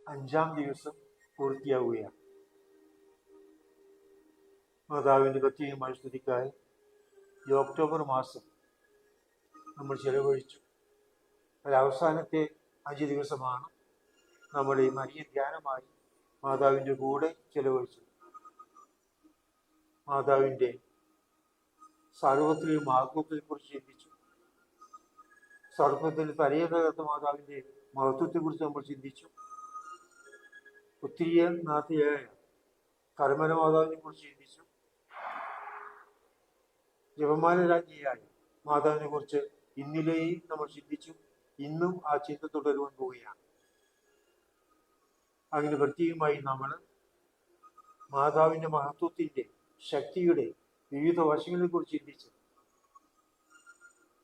5-ാം ദിവസം പൂർത്തിയാവുകയാണ്. മാതാവിൻ്റെ പ്രത്യേകമായ സ്തുതിക്കായി ഈ ഒക്ടോബർ മാസം നമ്മൾ ചെലവഴിച്ചു. അവസാനത്തെ 5 ദിവസമാണ് നമ്മുടെ ഈ മരിയ ധ്യാനമായി മാതാവിൻ്റെ കൂടെ ചെലവഴിച്ചത്. മാതാവിൻ്റെ സർവ്വത്തിലും മഹത്വത്തെക്കുറിച്ച് ചിന്തിച്ചു. സർപ്പത്തിൽ തലയെ തകർത്ത മാതാവിൻ്റെ മഹത്വത്തെക്കുറിച്ച് നമ്മൾ ചിന്തിച്ചു. ഒത്തിരി നാഥയായ കർമ്മല മാതാവിനെ കുറിച്ച് ചിന്തിച്ചു. ജപമാല രാജ്ഞിയായ മാതാവിനെ കുറിച്ച് ഇന്നലെയും നമ്മൾ ചിന്തിച്ചു. ഇന്നും ആ ചിന്ത തുടരുവാൻ പോവുകയാണ്. അങ്ങനെ പ്രത്യേകമായി നമ്മൾ മാതാവിൻ്റെ മഹത്വത്തിൻ്റെ ശക്തിയുടെ വിവിധ വശങ്ങളെ കുറിച്ച് ചിന്തിച്ച്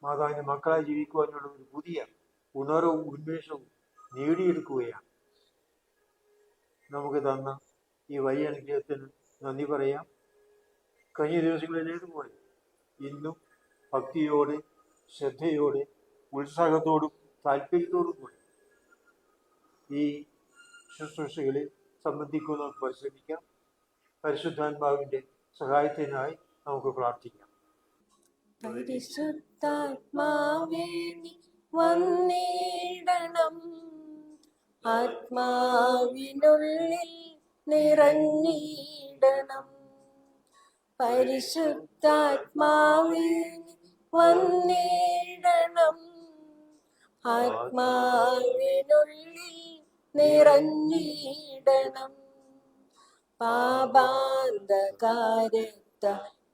മാതാവിൻ്റെ മക്കളായി ജീവിക്കുവാനുള്ള ഒരു പുതിയ ഉണർവും ഉന്മേഷവും നേടിയെടുക്കുകയാണ്. നമുക്ക് തന്ന ഈ വലിയ അനുഗ്രഹത്തിന് നന്ദി പറയാം. കഴിഞ്ഞ ദിവസങ്ങളിലേതുപോലെ ഇന്നും ഭക്തിയോടെ, ശ്രദ്ധയോടെ, ഉത്സാഹത്തോടും താല്പര്യത്തോടും കൂടി ഈ ശുശ്രൂഷകളിൽ സംബന്ധിക്കുവാൻ നമുക്ക് പരിശ്രമിക്കാം. പരിശുദ്ധാത്മാവിൻ്റെ സഹായത്തിനായി നമുക്ക് പ്രാർത്ഥിക്കാം. പരിശുദ്ധാത്മാവേ നീ വന്നിടണം, ആത്മാവിനുള്ളിൽ നിറഞ്ഞിടണം. പരിശുദ്ധാത്മാവേ നീ വന്നിടണം, ആത്മാവിനുള്ളിൽ നിറഞ്ഞിടണം. പാപാന്തകാരത്ത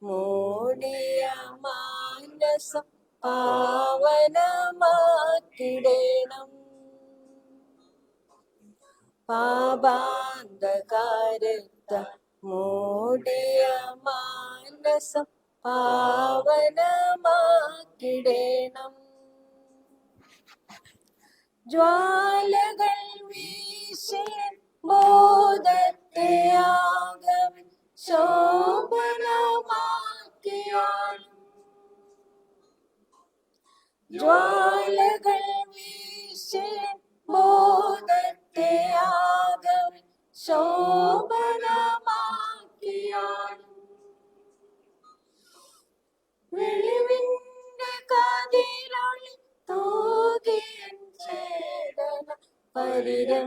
മൂടിയ മാനസം പാവനമാക്കിടണം. പാപാന്തകാരത്ത മൂടിയ മാനസം പാവനമാക്കിടണം. ജ്വാലകൾ വീശിയ ബോധത്തെ ആകവൻ ശോഭനമാക്കിയാലും, ജ്വാലകൾ വീശിയ ബോധത്തെ ആകവൻ ശോഭനമാക്കിയാലും, വെളിവിന്റെ കതിരൊളി തൂകിയൻ ചേതന പരിരമ്യമാക്കിയാലും,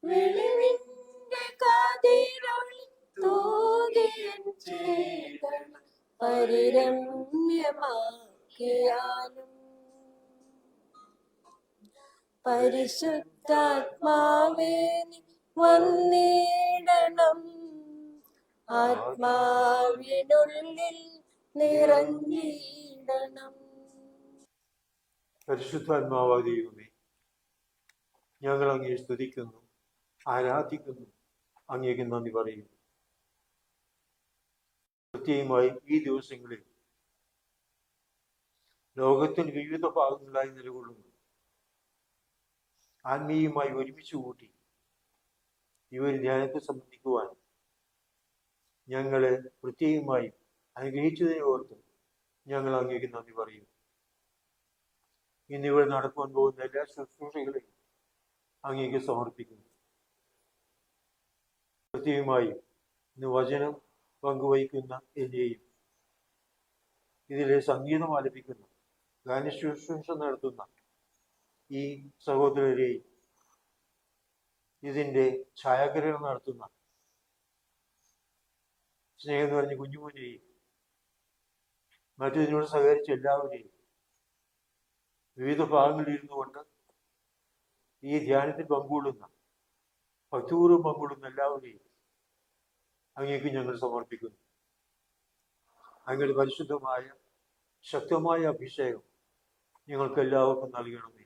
വെളിവിന്റെ കതിരൊളി തൂകിയൻ ചേതന പരിരമ്യമാക്കിയാലും. പരിശുദ്ധാത്മാവേ നീ വന്നിടണം, ആത്മാവിനുള്ളിൽ നിറഞ്ഞിടണം. പരിശുദ്ധാത്മാവായ ദൈവമേ, ഞങ്ങൾ അങ്ങയെ സ്തുതിക്കുന്നു, ആരാധിക്കുന്നു, അങ്ങേക്ക് നന്ദി പറയുന്നു. പ്രത്യേകമായി ഈ ദിവസങ്ങളിൽ ലോകത്തിന് വിവിധ ഭാഗങ്ങളായി നിലകൊള്ളുന്നു ആത്മീയമായി ഒരുമിച്ച് കൂട്ടി ഈ ഒരു ധ്യാനത്തെ സംബന്ധിക്കുവാൻ ഞങ്ങളെ പ്രത്യേകമായി അനുഗ്രഹിച്ചതിനെ ഓർത്ത് ഞങ്ങൾ അങ്ങേക്ക് നന്ദി പറയുന്നു. ഇന്നിവിടെ നടക്കുവാൻ പോകുന്ന എല്ലാ ശുശ്രൂഷകളെയും അങ്ങേക്ക് സമർപ്പിക്കുന്നു. പ്രത്യേകമായി ഇന്ന് വചനം പങ്കുവയ്ക്കുന്ന എന്നെയും, ഇതിലെ സംഗീതം ആലപിക്കുന്ന, ഗാനശുശ്രൂഷ നടത്തുന്ന ഈ സഹോദരരെയും, ഇതിൻ്റെ ഛായാഗ്രഹണം നടത്തുന്ന സ്നേഹം നിറഞ്ഞ കുഞ്ഞുമോനെയും, മറ്റു സഹകരിച്ച എല്ലാവരെയും, വിവിധ ഭാഗങ്ങളിൽ ഇരുന്നു കൊണ്ട് ഈ ധ്യാനത്തിൽ പങ്കുകൊള്ളുന്ന, ഭക്തിപൂർവ്വം പങ്കുകൊള്ളുന്ന എല്ലാവരെയും അങ്ങേക്ക് ഞങ്ങൾ സമർപ്പിക്കുന്നു. അങ്ങയുടെ പരിശുദ്ധമായ ശക്തമായ അഭിഷേകം ഞങ്ങൾക്ക് എല്ലാവർക്കും നൽകണമേ.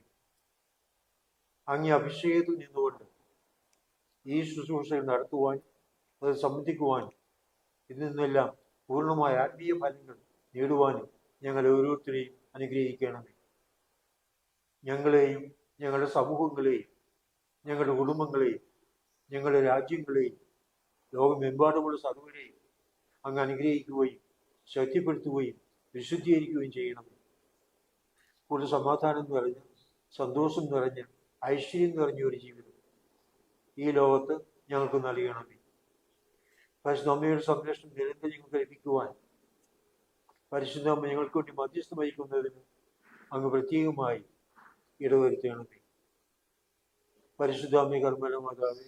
അങ്ങേ അഭിഷേകത്തിൽ നിന്നുകൊണ്ട് ഈ ശുശ്രൂഷകൾ നടത്തുവാൻ, അത് സംബന്ധിക്കുവാൻ, ഇതിൽ നിന്നെല്ലാം പൂർണ്ണമായ ആത്മീയ ഫലങ്ങൾ നേടുവാനും ഞങ്ങൾ ഓരോരുത്തരെയും അനുഗ്രഹിക്കണമേ. ഞങ്ങളെയും, ഞങ്ങളുടെ സമൂഹങ്ങളെയും, ഞങ്ങളുടെ കുടുംബങ്ങളെയും, ഞങ്ങളുടെ രാജ്യങ്ങളെയും, ലോകമെമ്പാടുമുള്ള സർവ്വരെയും അങ്ങ് അനുഗ്രഹിക്കുകയും ശക്തിപ്പെടുത്തുകയും വിശുദ്ധീകരിക്കുകയും ചെയ്യണം. കൂടുതൽ സമാധാനം നിറഞ്ഞ, സന്തോഷം നിറഞ്ഞ, ഐശ്വര്യം നിറഞ്ഞ ഒരു ജീവിതം ഈ ലോകത്ത് ഞങ്ങൾക്ക് നൽകണമേ. പരിശുദ്ധ അമ്മയുടെ സംരക്ഷണം നിരന്തരം ഞങ്ങൾക്ക് ലഭിക്കുവാൻ പരിശുദ്ധ അമ്മ ഞങ്ങൾക്ക് വേണ്ടി മധ്യസ്ഥം വഹിക്കുന്നതിന് അങ്ങ് പ്രത്യേകമായി ഇടവരുത്തണമേ. പരിശുദ്ധ അമ്മ കർമ്മല മാതാവേ,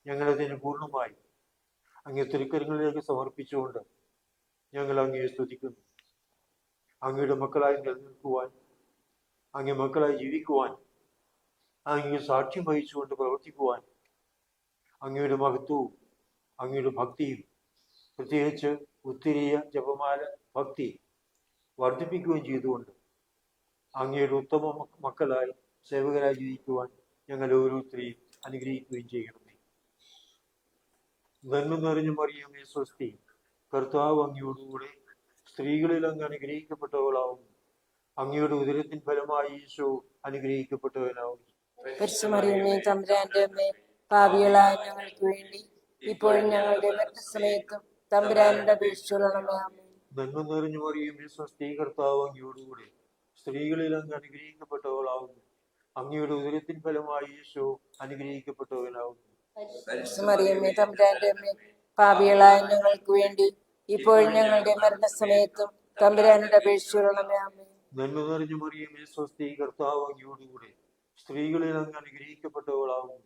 ഞങ്ങളതിന് പൂർണ്ണമായി അങ്ങേ തിരുക്കരങ്ങളിലേക്ക് സമർപ്പിച്ചുകൊണ്ട് ഞങ്ങൾ അങ്ങയെ സ്തുതിക്കുന്നു. അങ്ങയുടെ മക്കളായി നിലനിൽക്കുവാൻ, അങ്ങേ മക്കളായി ജീവിക്കുവാൻ, അങ്ങയെ സാക്ഷ്യം വഹിച്ചുകൊണ്ട് പ്രവർത്തിക്കുവാൻ അങ്ങയുടെ മഹത്വവും അങ്ങയുടെ ഭക്തിയും, പ്രത്യേകിച്ച് ഉത്തിരിയ ജപമാല ഭക്തി വർദ്ധിപ്പിക്കുകയും ചെയ്തുകൊണ്ട് അങ്ങയുടെ ഉത്തമ മക്കളായി സേവകരായി ജീവിക്കുവാൻ ഞങ്ങൾ ഓരോരുത്തരെയും അനുഗ്രഹിക്കുകയും ചെയ്യണമേ. നന്മ നിറഞ്ഞ മറിയമേ സ്വസ്തി, കർത്താവ് അങ്ങയോടുകൂടെ സ്ത്രീകളിൽ അങ്ങ് അനുഗ്രഹിക്കപ്പെട്ടവളാവുന്നു. അങ്ങയുടെ ഉദരത്തിൻ ഫലമായി ഈശോ അനുഗ്രഹിക്കപ്പെട്ടവനാവുന്നു. പരിശുമറിയമേ തമ്പുരാന്റെ അമ്മേ, പാപികളായ ഞങ്ങൾക്ക് വേണ്ടി ഇപ്പോഴും ഞങ്ങളുടെ മരണസമയത്തും തമ്പുരാനുടെ അപേക്ഷിച്ചുകൊള്ളണമേ. ആമേൻ. നന്മ നിറഞ്ഞ മറിയമേ സ്വസ്തി, കർത്താവ് അങ്ങയോടുകൂടെ സ്ത്രീകളിൽ അങ്ങ് അനുഗ്രഹിക്കപ്പെട്ടവളാവുന്നു. അങ്ങയുടെ ഉദരത്തിൻ ഫലമായി ഈശോ അനുഗ്രഹിക്കപ്പെട്ടവനാവുന്നു. പരിശുമറിയമേ തമ്പുരാന്റെ അമ്മേ, പാപികളായ ഞങ്ങൾക്ക് വേണ്ടി ഇപ്പോഴും ഞങ്ങളുടെ മരണസമയത്തും തമ്പുരാനുടെ അപേക്ഷിച്ചുകൊള്ളണമേ. ആമേൻ. നന്മ നിറഞ്ഞ മറിയമേ സ്വസ്തി, കർത്താവ് അങ്ങയോടുകൂടെ സ്ത്രീകളിൽ അങ്ങ് അനുഗ്രഹിക്കപ്പെട്ടവളാവുന്നു.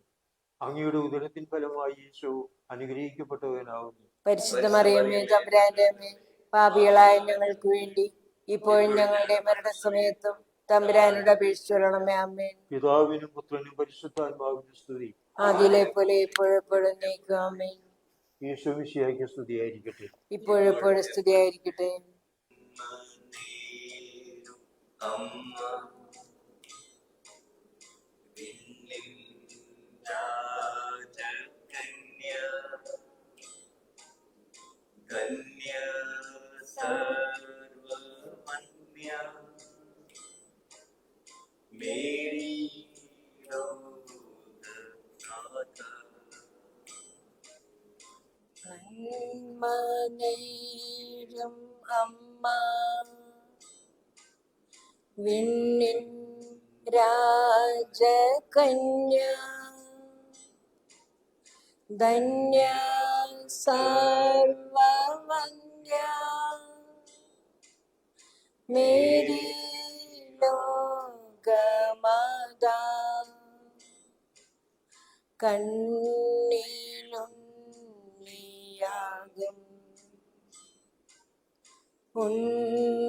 അങ്ങയുടെ ഉദരത്തിൻ ഫലമായി ഈശോ അനുഗ്രഹിക്കപ്പെട്ടവനാവുന്നു. പരിശുദ്ധ മറിയമേ തമ്പുരാന്റെ അമ്മേ, പാപികളായ ഞങ്ങൾക്ക് വേണ്ടി ഇപ്പോഴും ഞങ്ങളുടെ മരണസമയത്തും തമ്പുരാനുടെ അപേക്ഷിച്ചുകൊള്ളണമേ. ആമേൻ. പിതാവിനും പുത്രനും പരിശുദ്ധാത്മാവിനും സ്തുതി, ആദിയിലെ പോലെ ഇപ്പോഴെപ്പോഴും നീക്കും. ആമേൻ. ഈശോ മിശിഹായ്ക്ക് സ്തുതിയായിരിക്കട്ടെ. ഇപ്പോഴെപ്പോഴും സ്തുതിയായിരിക്കട്ടെ. നന്മനേരും അമ്മ, വിണ്ണിൻ രാജകന്യ, ധന്യ സർവവന്യ, മേരി ലോകമാതാ, കണ്ണിലുണ്ണിയാകും ഉണ്ണീശുതന്റെ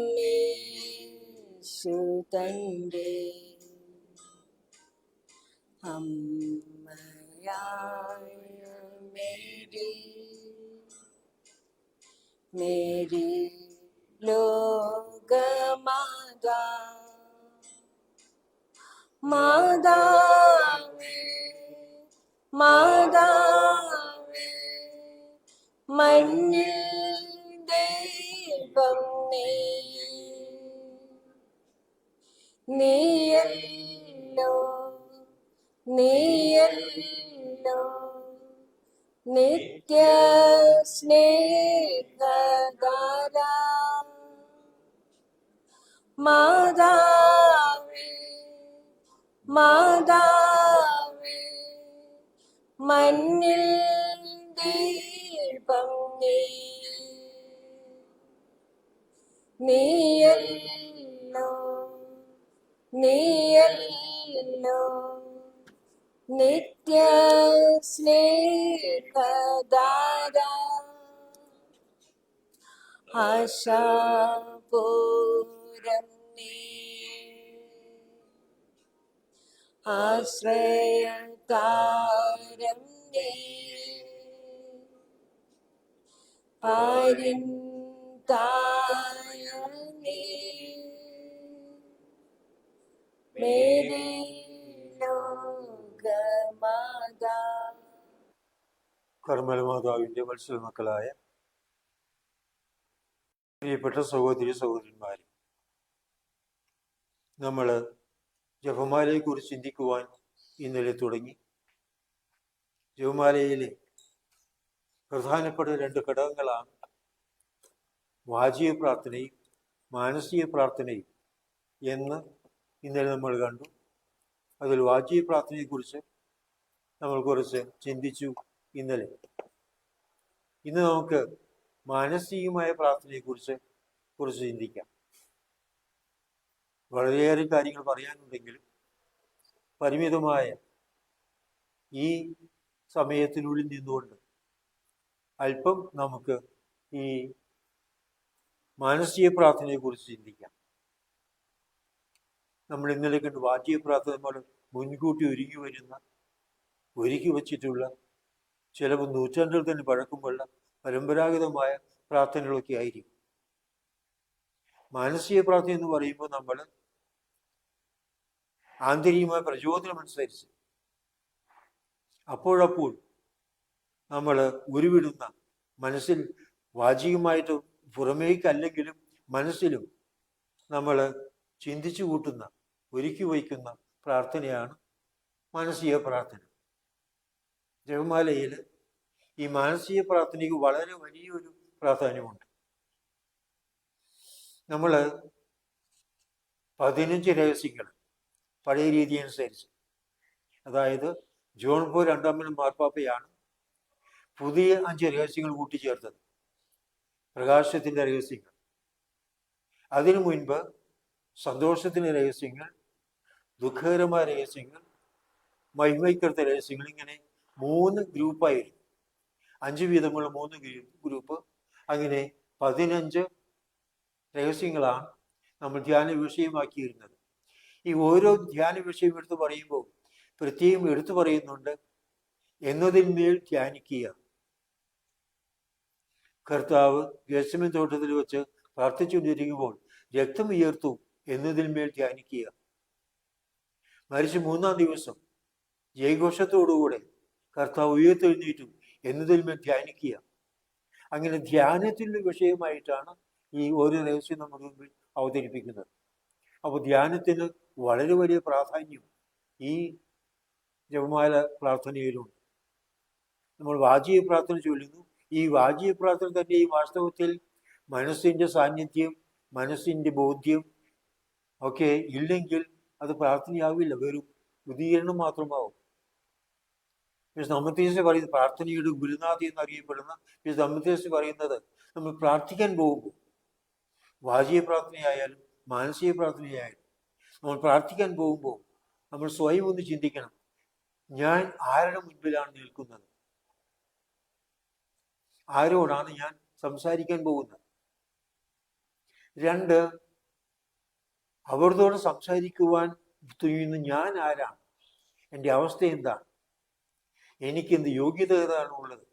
അമ്മയായ മേരി, മേരി ലോകമാതാ, മാതാവേ മാതാവേ, മണ്ണിൽ ദൈവം നീയല്ലോ നീയല്ലോ നിത്യ സ്നേഹധാര, മാതാവേ മാതാവേ, മണ്ണിൽ ദീപം നീയല്ലോ നീയല്ലോ നിത്യ സ്നേഹധാര, ആശാപൂരം നീ, ആശ്രയതാരം നീ, പാരിൻ തായ നീ, മേരി ലോകമാതാ. കർമ്മല മാതാവിന്റെ വത്സല മക്കളായ പ്രിയപ്പെട്ട സഹോദരി സഹോദരന്മാരെ, നമ്മൾ ജപമാലയെ കുറിച്ച് ചിന്തിക്കുവാൻ ഇന്നലെ തുടങ്ങി. ജപമാലയിലെ പ്രധാനപ്പെട്ട 2 ഘടകങ്ങളാണ് വാചിക പ്രാർത്ഥനയും മാനസിക പ്രാർത്ഥനയും എന്ന് ഇന്നലെ നമ്മൾ കണ്ടു. അതിൽ വാചിക പ്രാർത്ഥനയെക്കുറിച്ച് നമ്മൾ കുറച്ച് ചിന്തിച്ചു ഇന്നലെ. ഇന്ന് നമുക്ക് മാനസികമായ പ്രാർത്ഥനയെക്കുറിച്ച് കുറച്ച് ചിന്തിക്കാം. വളരെയേറെ കാര്യങ്ങൾ പറയാനുണ്ടെങ്കിലും പരിമിതമായ ഈ സമയത്തിനുള്ളിൽ നിന്നുകൊണ്ട് അല്പം നമുക്ക് ഈ മാനസിക പ്രാർത്ഥനയെക്കുറിച്ച് ചിന്തിക്കാം. നമ്മൾ ഇന്നലെ കണ്ട് വാചിക പ്രാർത്ഥന നമ്മൾ മുൻകൂട്ടി ഒരുക്കി വച്ചിട്ടുള്ള ചിലപ്പോൾ നൂറ്റാണ്ടുകൾ തന്നെ പഴക്കമുള്ള പരമ്പരാഗതമായ പ്രാർത്ഥനകളൊക്കെ ആയിരിക്കും. മാനസിക പ്രാർത്ഥന എന്ന് പറയുമ്പോൾ നമ്മൾ ആന്തരികമായ പ്രചോദനം അനുസരിച്ച് അപ്പോഴപ്പോൾ നമ്മൾ ഉരുവിടുന്ന മനസ്സിൽ വാചികമായിട്ട് പുറമേക്കല്ലെങ്കിലും മനസ്സിലും നമ്മൾ ചിന്തിച്ചു കൂട്ടുന്ന ഒരുക്കി വയ്ക്കുന്ന പ്രാർത്ഥനയാണ് മാനസിക പ്രാർത്ഥന. ജപമാലയിൽ ഈ മാനസിക പ്രാർത്ഥനയ്ക്ക് വളരെ വലിയൊരു പ്രാധാന്യമുണ്ട്. നമ്മൾ 15 രഹസ്യങ്ങൾ പഴയ രീതി അനുസരിച്ച്, അതായത് ജോൺ പോൾ രണ്ടാമൻ മാർപ്പാപ്പയാണ് പുതിയ 5 രഹസ്യങ്ങൾ കൂട്ടിച്ചേർത്തത്. പ്രകാശത്തിൻ്റെ രഹസ്യങ്ങൾ, അതിനു മുൻപ് സന്തോഷത്തിൻ്റെ രഹസ്യങ്ങൾ, ദുഃഖകരമായ രഹസ്യങ്ങൾ, മഹിമയ്ക്കടുത്ത രഹസ്യങ്ങൾ, ഇങ്ങനെ 3 ഗ്രൂപ്പായിരുന്നു. 5 വീതമുള്ള 3 ഗ്രൂപ്പ്. അങ്ങനെ 15 രഹസ്യങ്ങളാണ് നമ്മൾ ധ്യാന വിഷയമാക്കിയിരുന്നത്. ഈ ഓരോ ധ്യാന വിഷയം എടുത്തു പറയുമ്പോൾ പ്രത്യേകം എടുത്തു പറയുന്നുണ്ട്, എന്നതിന്മേൽ ധ്യാനിക്കുക. കർത്താവ് ഗെത്സമേൻ തോട്ടത്തിൽ വെച്ച് പ്രാർത്ഥിച്ചുകൊണ്ടിരിക്കുമ്പോൾ രക്തം ഉയർത്തു എന്നതിന്മേൽ ധ്യാനിക്കുക. മരിച്ച 3-ാം ദിവസം ജയഘോഷത്തോടുകൂടെ കർത്താവ് ഉയർത്തെഴുന്നേറ്റു എന്നതിന്മേൽ ധ്യാനിക്കുക. അങ്ങനെ ധ്യാനത്തിൻ്റെ വിഷയമായിട്ടാണ് ഈ ഓരോ രഹസ്യം നമ്മുടെ മുമ്പിൽ അവതരിപ്പിക്കുന്നത്. അപ്പോൾ ധ്യാനത്തിന് വളരെ വലിയ പ്രാധാന്യം ഈ ജപമാല പ്രാർത്ഥനയിലുണ്ട്. നമ്മൾ വാചിക പ്രാർത്ഥന ചൊല്ലുന്നു. ഈ വാചിക പ്രാർത്ഥന തന്നെ ഈ വാസ്തവത്തിൽ മനസ്സിൻ്റെ സാന്നിധ്യം, മനസ്സിൻ്റെ ബോധ്യം ഒക്കെ ഇല്ലെങ്കിൽ അത് പ്രാർത്ഥനയാവില്ല, വെറും ഉദീകരണം മാത്രമാവും. നമ്മത്തേസ് പറയുന്നത്, പ്രാർത്ഥനയുടെ ഗുരുനാഥി എന്നറിയപ്പെടുന്ന നമ്മത്തേസ് പറയുന്നത്, നമ്മൾ പ്രാർത്ഥിക്കാൻ പോകുമ്പോൾ വാചിക പ്രാർത്ഥനയായാലും മാനസിക പ്രാർത്ഥനയായാലും നമ്മൾ പ്രാർത്ഥിക്കാൻ പോകുമ്പോൾ നമ്മൾ സ്വയം ഒന്ന് ചിന്തിക്കണം, ഞാൻ ആരുടെ മുൻപിലാണ് നിൽക്കുന്നത്, ആരോടാണ് ഞാൻ സംസാരിക്കാൻ പോകുന്നത്. 2, അവരോട് സംസാരിക്കുവാൻ തുനിയുന്ന ഞാൻ ആരാണ്, എൻ്റെ അവസ്ഥ എന്താണ്, എനിക്കെന്ത് യോഗ്യത ഏതാണ് ഉള്ളത്.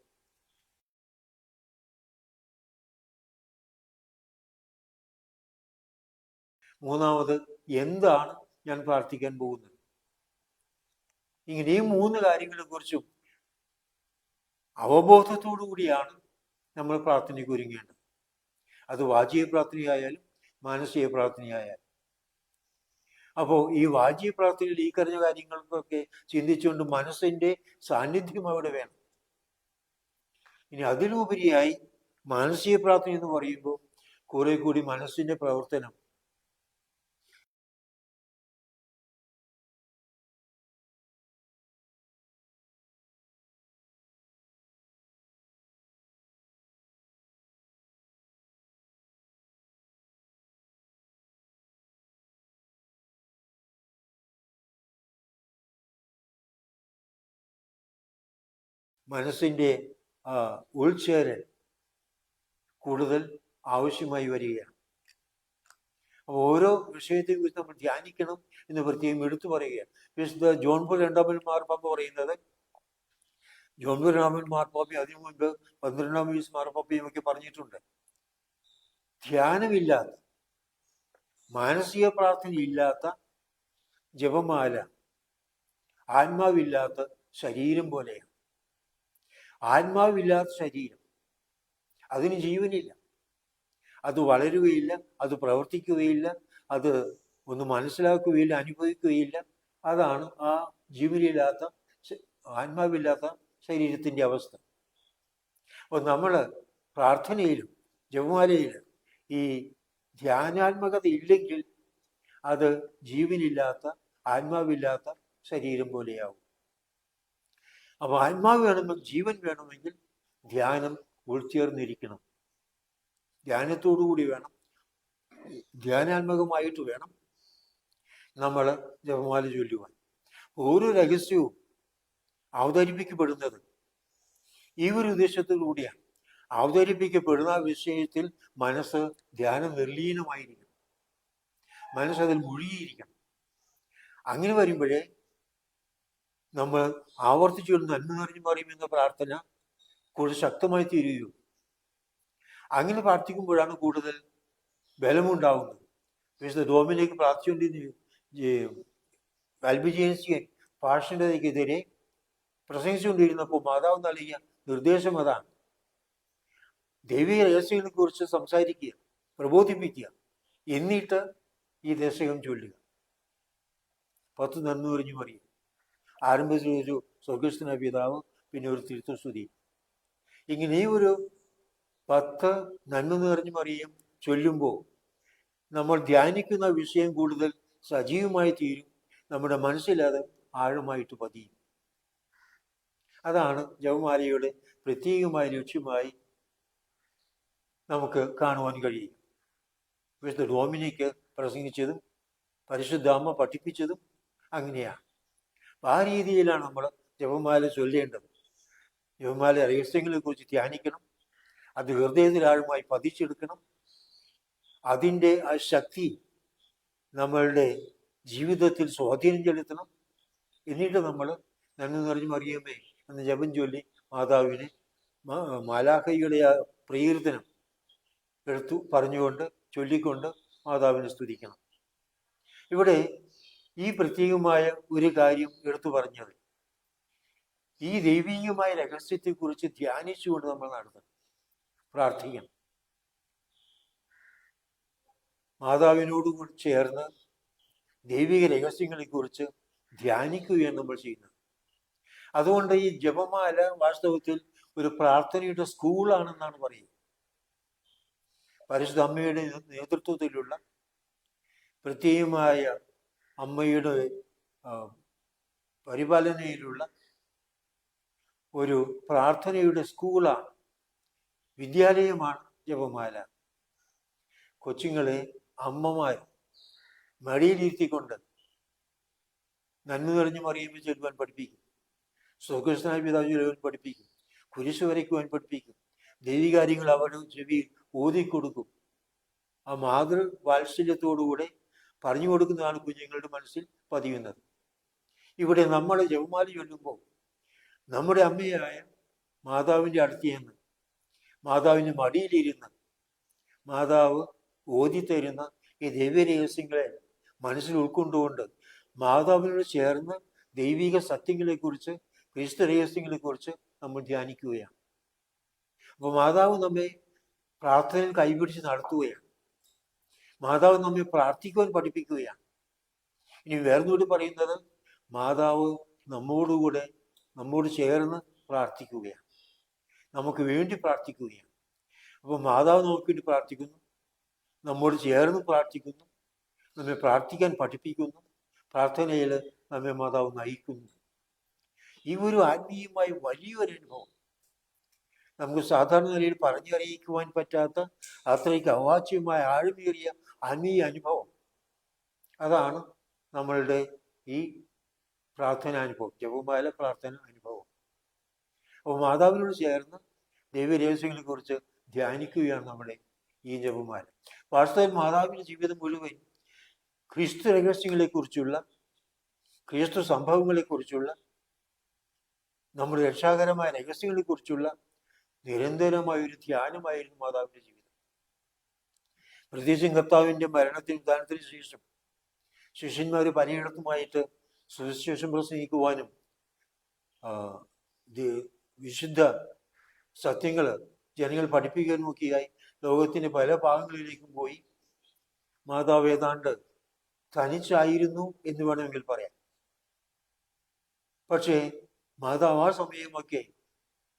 മൂന്നാമത്, എന്താണ് ഞാൻ പ്രാർത്ഥിക്കാൻ പോകുന്നത്. ഇങ്ങനെ ഈ 3 കാര്യങ്ങളെ കുറിച്ചും അവബോധത്തോടു കൂടിയാണ് നമ്മൾ പ്രാർത്ഥനയ്ക്ക് ഒരുങ്ങേണ്ടത്. അത് വാചിക പ്രാർത്ഥനയായാലും മാനസിക പ്രാർത്ഥനയായാലും. അപ്പോൾ ഈ വാചിക പ്രാർത്ഥനയിൽ ഈ കഴിഞ്ഞ കാര്യങ്ങൾക്കൊക്കെ ചിന്തിച്ചുകൊണ്ട് മനസ്സിൻ്റെ സാന്നിധ്യം അവിടെ വേണം. ഇനി അതിലുപരിയായി മാനസിക പ്രാർത്ഥന എന്ന് പറയുമ്പോൾ കുറെ കൂടി മനസ്സിൻ്റെ പ്രവർത്തനം മനസ്സിൻ്റെ ഉൾച്ചേരൽ കൂടുതൽ ആവശ്യമായി വരികയാണ്. അപ്പോൾ ഓരോ വിഷയത്തെ കുറിച്ച് നമ്മൾ ധ്യാനിക്കണം എന്ന് പ്രത്യേകം എടുത്തു പറയുകയാണ്. വിശുദ്ധ ജോൺ പോൾ രണ്ടാമൻ മാർപ്പാപ്പ പറയുന്നത്, ജോൺ പോൾ രണ്ടാമൻ മാർപ്പാപ്പയും അതിനു മുൻപ് 12-ാം പീയൂസ് മാർപ്പാപ്പയും ഒക്കെ പറഞ്ഞിട്ടുണ്ട്, ധ്യാനമില്ലാത്ത, മാനസിക പ്രാർത്ഥന ഇല്ലാത്ത ജപമാല ആത്മാവില്ലാത്ത ശരീരം പോലെയാണ്. ആത്മാവില്ലാത്ത ശരീരം, അതിന് ജീവനില്ല, അത് വളരുകയില്ല, അത് പ്രവർത്തിക്കുകയില്ല, അത് ഒന്ന് മനസ്സിലാക്കുകയില്ല, അനുഭവിക്കുകയില്ല. അതാണ് ആ ജീവനില്ലാത്ത, ആത്മാവില്ലാത്ത ശരീരത്തിൻ്റെ അവസ്ഥ. അപ്പോൾ നമ്മൾ പ്രാർത്ഥനയിലും ജപമാലയിലും ഈ ധ്യാനാത്മകത ഇല്ലെങ്കിൽ അത് ജീവനില്ലാത്ത, ആത്മാവില്ലാത്ത ശരീരം പോലെയാവും. അപ്പോൾ ആത്മാവ് വേണമെങ്കിൽ, ജീവൻ വേണമെങ്കിൽ ധ്യാനം ഉൾച്ചേർന്നിരിക്കണം. ധ്യാനത്തോടുകൂടി വേണം, ധ്യാനാത്മകമായിട്ട് വേണം നമ്മൾ ജപമാല ചൊല്ലുവാൻ. ഓരോ രഹസ്യവും അവതരിപ്പിക്കപ്പെടുന്നത് ഈ ഒരു ഉദ്ദേശത്തോടുകൂടിയാണ്. അവതരിപ്പിക്കപ്പെടുന്ന വിഷയത്തിൽ മനസ്സ് ധ്യാന നിർലീനമായിരിക്കണം, മനസ്സതിൽ മുഴുകിയിരിക്കണം. അങ്ങനെ വരുമ്പോഴേ നമ്മൾ ആവർത്തിച്ചു നന്മ നിറഞ്ഞു പറയുമെന്ന പ്രാർത്ഥന കൂടുതൽ ശക്തമായി തീരുകയുള്ളൂ. അങ്ങനെ പ്രാർത്ഥിക്കുമ്പോഴാണ് കൂടുതൽ ബലമുണ്ടാവുന്നത്. വിശുദ്ധ ഡോമിനിക്ക് പ്രാർത്ഥിച്ചുകൊണ്ടിരുന്ന അൽബിജേൻസിയൻ ഭാഷണത്തിനെതിരെ പ്രസംഗിച്ചുകൊണ്ടിരുന്നപ്പോൾ മാതാവ് നൽകിയ നിർദ്ദേശം അതാണ്. ദൈവിക രഹസ്യങ്ങളെ കുറിച്ച് സംസാരിക്കുക, പ്രബോധിപ്പിക്കുക, എന്നിട്ട് ഈ ദശകം ചൊല്ലുക. 10 നന്മ നിറഞ്ഞു പറയും. ആരംഭത്തിൽ ഒരു സ്വർഗസ്ഥനായ പിതാവ്, പിന്നെ ഒരു തിരുത്തുസ്തുതി. ഇങ്ങനെ ഈ ഒരു 10 നന്മ നിറഞ്ഞു പറയും ചൊല്ലുമ്പോൾ നമ്മൾ ധ്യാനിക്കുന്ന വിഷയം കൂടുതൽ സജീവമായി തീരും, നമ്മുടെ മനസ്സിലത് ആഴമായിട്ട് പതിയും. അതാണ് ജപമാലയുടെ പ്രത്യേകമായ ലക്ഷ്യമായി നമുക്ക് കാണുവാൻ കഴിയും. വിശുദ്ധ ഡോമിനിക്ക് പ്രസംഗിച്ചതും പരിശുദ്ധ അമ്മ പഠിപ്പിച്ചതും അങ്ങനെയാണ്. ആ രീതിയിലാണ് നമ്മൾ ജപമാല ചൊല്ലേണ്ടത്. ജപമാല രഹസ്യങ്ങളെ കുറിച്ച് ധ്യാനിക്കണം, അത് ഹൃദയത്തിൽ ആഴമായി പതിച്ചെടുക്കണം. അതിൻ്റെ ആ ശക്തി നമ്മളുടെ ജീവിതത്തിൽ സ്വാധീനം ചെലുത്തണം. എന്നിട്ട് നമ്മൾ നന്മ നിറഞ്ഞു മറിയമേ എന്ന ജപം ചൊല്ലി മാതാവിനെ, മാലാഖയുടെ ആ പ്രകീർത്തനം എടുത്തു പറഞ്ഞുകൊണ്ട് ചൊല്ലിക്കൊണ്ട് മാതാവിനെ സ്തുതിക്കണം. ഇവിടെ ഈ പ്രത്യേകമായ ഒരു കാര്യം എടുത്തു പറഞ്ഞത്, ഈ ദൈവീകമായ രഹസ്യത്തെക്കുറിച്ച് ധ്യാനിച്ചുകൊണ്ട് നമ്മൾ നടത്തണം, പ്രാർത്ഥിക്കണം. മാതാവിനോട് ചേർന്ന് ദൈവിക രഹസ്യങ്ങളെക്കുറിച്ച് ധ്യാനിക്കുകയാണ് നമ്മൾ ചെയ്യുന്നത്. അതുകൊണ്ട് ഈ ജപമാല വാസ്തവത്തിൽ ഒരു പ്രാർത്ഥനയുടെ സ്കൂളാണെന്നാണ് പറയുന്നത്. പരിശുദ്ധ അമ്മയുടെ നേതൃത്വത്തിലുള്ള പ്രത്യേകമായ അമ്മയുടെ പരിപാലനയിലുള്ള ഒരു പ്രാർത്ഥനയുടെ സ്കൂളാണ്, വിദ്യാലയമാണ് ജപമാല. കൊച്ചുങ്ങളെ അമ്മമാർ മടിയിലിരുത്തിക്കൊണ്ട് നന്മ നിറഞ്ഞു മറിയുമ്പോൾ ചൊല്ലുവാൻ പഠിപ്പിക്കും, സ്വർഗസ്ഥനായ പിതാവ് ചൊല്ലുവാൻ പഠിപ്പിക്കും, കുരിശ് വരയ്ക്കുവാൻ പഠിപ്പിക്കും, ദൈവികാര്യങ്ങൾ അവരുടെ ചെവിയിൽ ഊതിക്കൊടുക്കും. ആ മാതൃ വാത്സല്യത്തോടുകൂടെ പറഞ്ഞു കൊടുക്കുന്നതാണ് കുഞ്ഞുങ്ങളുടെ മനസ്സിൽ പതിയുന്നത്. ഇവിടെ നമ്മൾ ജപമാല ചൊല്ലുമ്പോൾ നമ്മുടെ അമ്മയായ മാതാവിൻ്റെ അടുത്ത് ചെന്ന്, മാതാവിൻ്റെ മടിയിലിരുന്ന് മാതാവ് ഓതിത്തരുന്ന ഈ ദൈവരഹസ്യങ്ങളെ മനസ്സിൽ ഉൾക്കൊണ്ടുകൊണ്ട് മാതാവിനോട് ചേർന്ന് ദൈവിക സത്യങ്ങളെക്കുറിച്ച്, ക്രിസ്തു രഹസ്യങ്ങളെക്കുറിച്ച് നമ്മൾ ധ്യാനിക്കുകയാണ്. അപ്പോൾ മാതാവ് നമ്മെ പ്രാർത്ഥനയിൽ കൈപിടിച്ച് നടത്തുകയാണ്. മാതാവ് നമ്മെ പ്രാർത്ഥിക്കുവാൻ പഠിപ്പിക്കുകയാണ്. ഇനി വേറൊന്നുകൂടി പറയുന്നത്, മാതാവ് നമ്മോടുകൂടെ, നമ്മോട് ചേർന്ന് പ്രാർത്ഥിക്കുകയാണ്, നമുക്ക് വേണ്ടി പ്രാർത്ഥിക്കുകയാണ്. അപ്പോൾ മാതാവ് നമുക്ക് വേണ്ടി പ്രാർത്ഥിക്കുന്നു, നമ്മോട് ചേർന്ന് പ്രാർത്ഥിക്കുന്നു, നമ്മെ പ്രാർത്ഥിക്കാൻ പഠിപ്പിക്കുന്നു, പ്രാർത്ഥനയിൽ നമ്മെ മാതാവ് നയിക്കുന്നു. ഈ ഒരു ആത്മീയമായ വലിയൊരു അനുഭവം, നമുക്ക് സാധാരണ നിലയിൽ പറഞ്ഞറിയിക്കുവാൻ പറ്റാത്ത അത്രയ്ക്ക് അവാച്യമായ ആഴമേറിയ ആത്മീയ അനുഭവം, അതാണ് നമ്മളുടെ ഈ പ്രാർത്ഥനാനുഭവം, ജപമാല പ്രാർത്ഥന അനുഭവം. അപ്പോൾ മാതാവിനോട് ചേർന്ന് ദൈവരഹസ്യങ്ങളെ കുറിച്ച് ധ്യാനിക്കുകയാണ് നമ്മുടെ ഈ ജപമാല. വാസ്തവത്തിൽ മാതാവിൻ്റെ ജീവിതം മുഴുവൻ ക്രിസ്തു രഹസ്യങ്ങളെക്കുറിച്ചുള്ള, ക്രിസ്തു സംഭവങ്ങളെക്കുറിച്ചുള്ള, നമ്മുടെ രക്ഷാകരമായ രഹസ്യങ്ങളെക്കുറിച്ചുള്ള നിരന്തരമായൊരു ധ്യാനമായിരുന്നു മാതാവിൻ്റെ ജീവിതം. പ്രത്യേകിച്ചും കർത്താവിൻ്റെ മരണത്തിനും ഉദ്ധാനത്തിനും ശേഷം ശിഷ്യന്മാർ പലയിടത്തുമായിട്ട് സുവിശേഷം പ്രസംഗിക്കുവാനും വിശുദ്ധ സത്യങ്ങൾ ജനങ്ങൾ പഠിപ്പിക്കാനും ഒക്കെയായി ലോകത്തിൻ്റെ പല ഭാഗങ്ങളിലേക്കും പോയി. മാതാവ് ഏതാണ്ട് തനിച്ചായിരുന്നു എന്ന് വേണമെങ്കിൽ പറയാം. പക്ഷേ മാതാവ് ആ സമയമൊക്കെ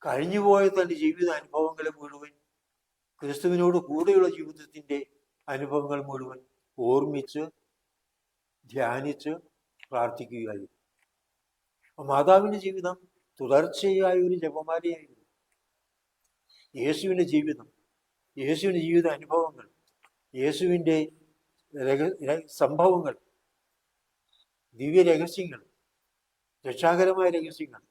കഴിഞ്ഞുപോയ തൻ്റെ ജീവിത അനുഭവങ്ങളെ മുഴുവൻ, ക്രിസ്തുവിനോട് കൂടെയുള്ള ജീവിതത്തിൻ്റെ അനുഭവങ്ങൾ മുഴുവൻ ഓർമ്മിച്ച് ധ്യാനിച്ച് പ്രാർത്ഥിക്കുകയായിരുന്നു. മാതാവിൻ്റെ ജീവിതം തുടർച്ചയായ ഒരു ജപമാലയായിരുന്നു. യേശുവിൻ്റെ ജീവിത അനുഭവങ്ങൾ, യേശുവിൻ്റെ സംഭവങ്ങൾ, ദിവ്യ രഹസ്യങ്ങൾ, രക്ഷാകരമായ രഹസ്യങ്ങൾ,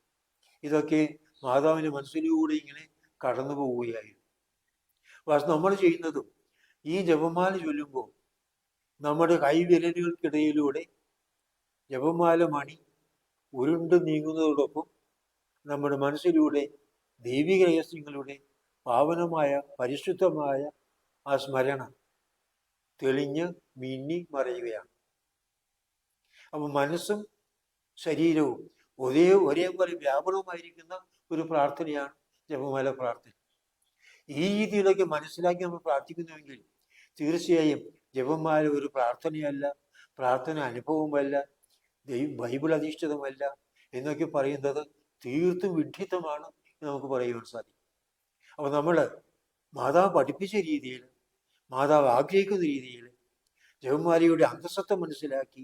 ഇതൊക്കെ മാതാവിൻ്റെ മനസ്സിലൂടെ ഇങ്ങനെ കടന്നു പോവുകയായിരുന്നു. പക്ഷെ നമ്മൾ ചെയ്യുന്നതും ഈ ജപമാല ചൊല്ലുമ്പോൾ നമ്മുടെ കൈവിരലുകൾക്കിടയിലൂടെ ജപമാല മണി ഉരുണ്ട് നീങ്ങുന്നതോടൊപ്പം നമ്മുടെ മനസ്സിലൂടെ ദൈവിക രഹസ്യങ്ങളുടെ പാവനമായ പരിശുദ്ധമായ ആ സ്മരണ തെളിഞ്ഞ് മിന്നി മറയുകയാണ്. അപ്പം മനസ്സും ശരീരവും ഒരേപോലെ വ്യാപനവുമായിരിക്കുന്ന ഒരു പ്രാർത്ഥനയാണ് ജപമാല പ്രാർത്ഥന. ഈ രീതിയിലൊക്കെ മനസ്സിലാക്കി നമ്മൾ പ്രാർത്ഥിക്കുന്നുവെങ്കിൽ തീർച്ചയായും ജപമാല ഒരു പ്രാർത്ഥനയല്ല, പ്രാർത്ഥന അനുഭവമല്ല, ബൈബിൾ അധിഷ്ഠിതമല്ല എന്നൊക്കെ പറയുന്നത് തീർത്തും വിഡ്ഢിത്തമാണ് എന്ന് നമുക്ക് പറയുവാൻ സാധിക്കും. അപ്പോൾ നമ്മൾ മാതാവ് പഠിപ്പിച്ച രീതിയിൽ, മാതാവ് ആഗ്രഹിക്കുന്ന രീതിയിൽ ജപമാലയുടെ അന്തസത്ത മനസ്സിലാക്കി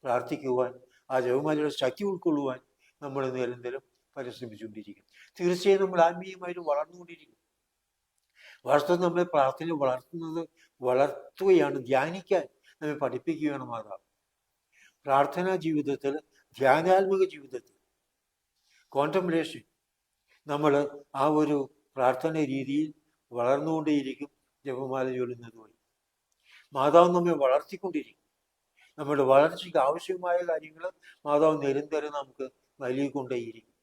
പ്രാർത്ഥിക്കുവാൻ, ആ ജപമാലയുടെ ശക്തി ഉൾക്കൊള്ളുവാൻ നമ്മൾ നിരന്തരം പരിശ്രമിച്ചുകൊണ്ടിരിക്കും. തീർച്ചയായും നമ്മൾ ആത്മീയമായിട്ട് വളർന്നുകൊണ്ടിരിക്കും. വാസ്തവം നമ്മളെ പ്രാർത്ഥന വളർത്തുകയാണ്, ധ്യാനിക്കാൻ നമ്മെ പഠിപ്പിക്കുകയാണ് മാതാവ്. പ്രാർത്ഥനാ ജീവിതത്തിൽ, ധ്യാനാത്മക ജീവിതത്തിൽ, കോൺടംപ്ലേഷൻ, നമ്മൾ ആ ഒരു പ്രാർത്ഥന രീതിയിൽ വളർന്നുകൊണ്ടേയിരിക്കും. ജപമാല ചൊല്ലുന്നത് വഴി മാതാവ് നമ്മെ വളർത്തിക്കൊണ്ടിരിക്കും. നമ്മുടെ വളർച്ചയ്ക്ക് ആവശ്യമായ കാര്യങ്ങൾ മാതാവ് നിരന്തരം നമുക്ക് നൽകിക്കൊണ്ടേയിരിക്കും.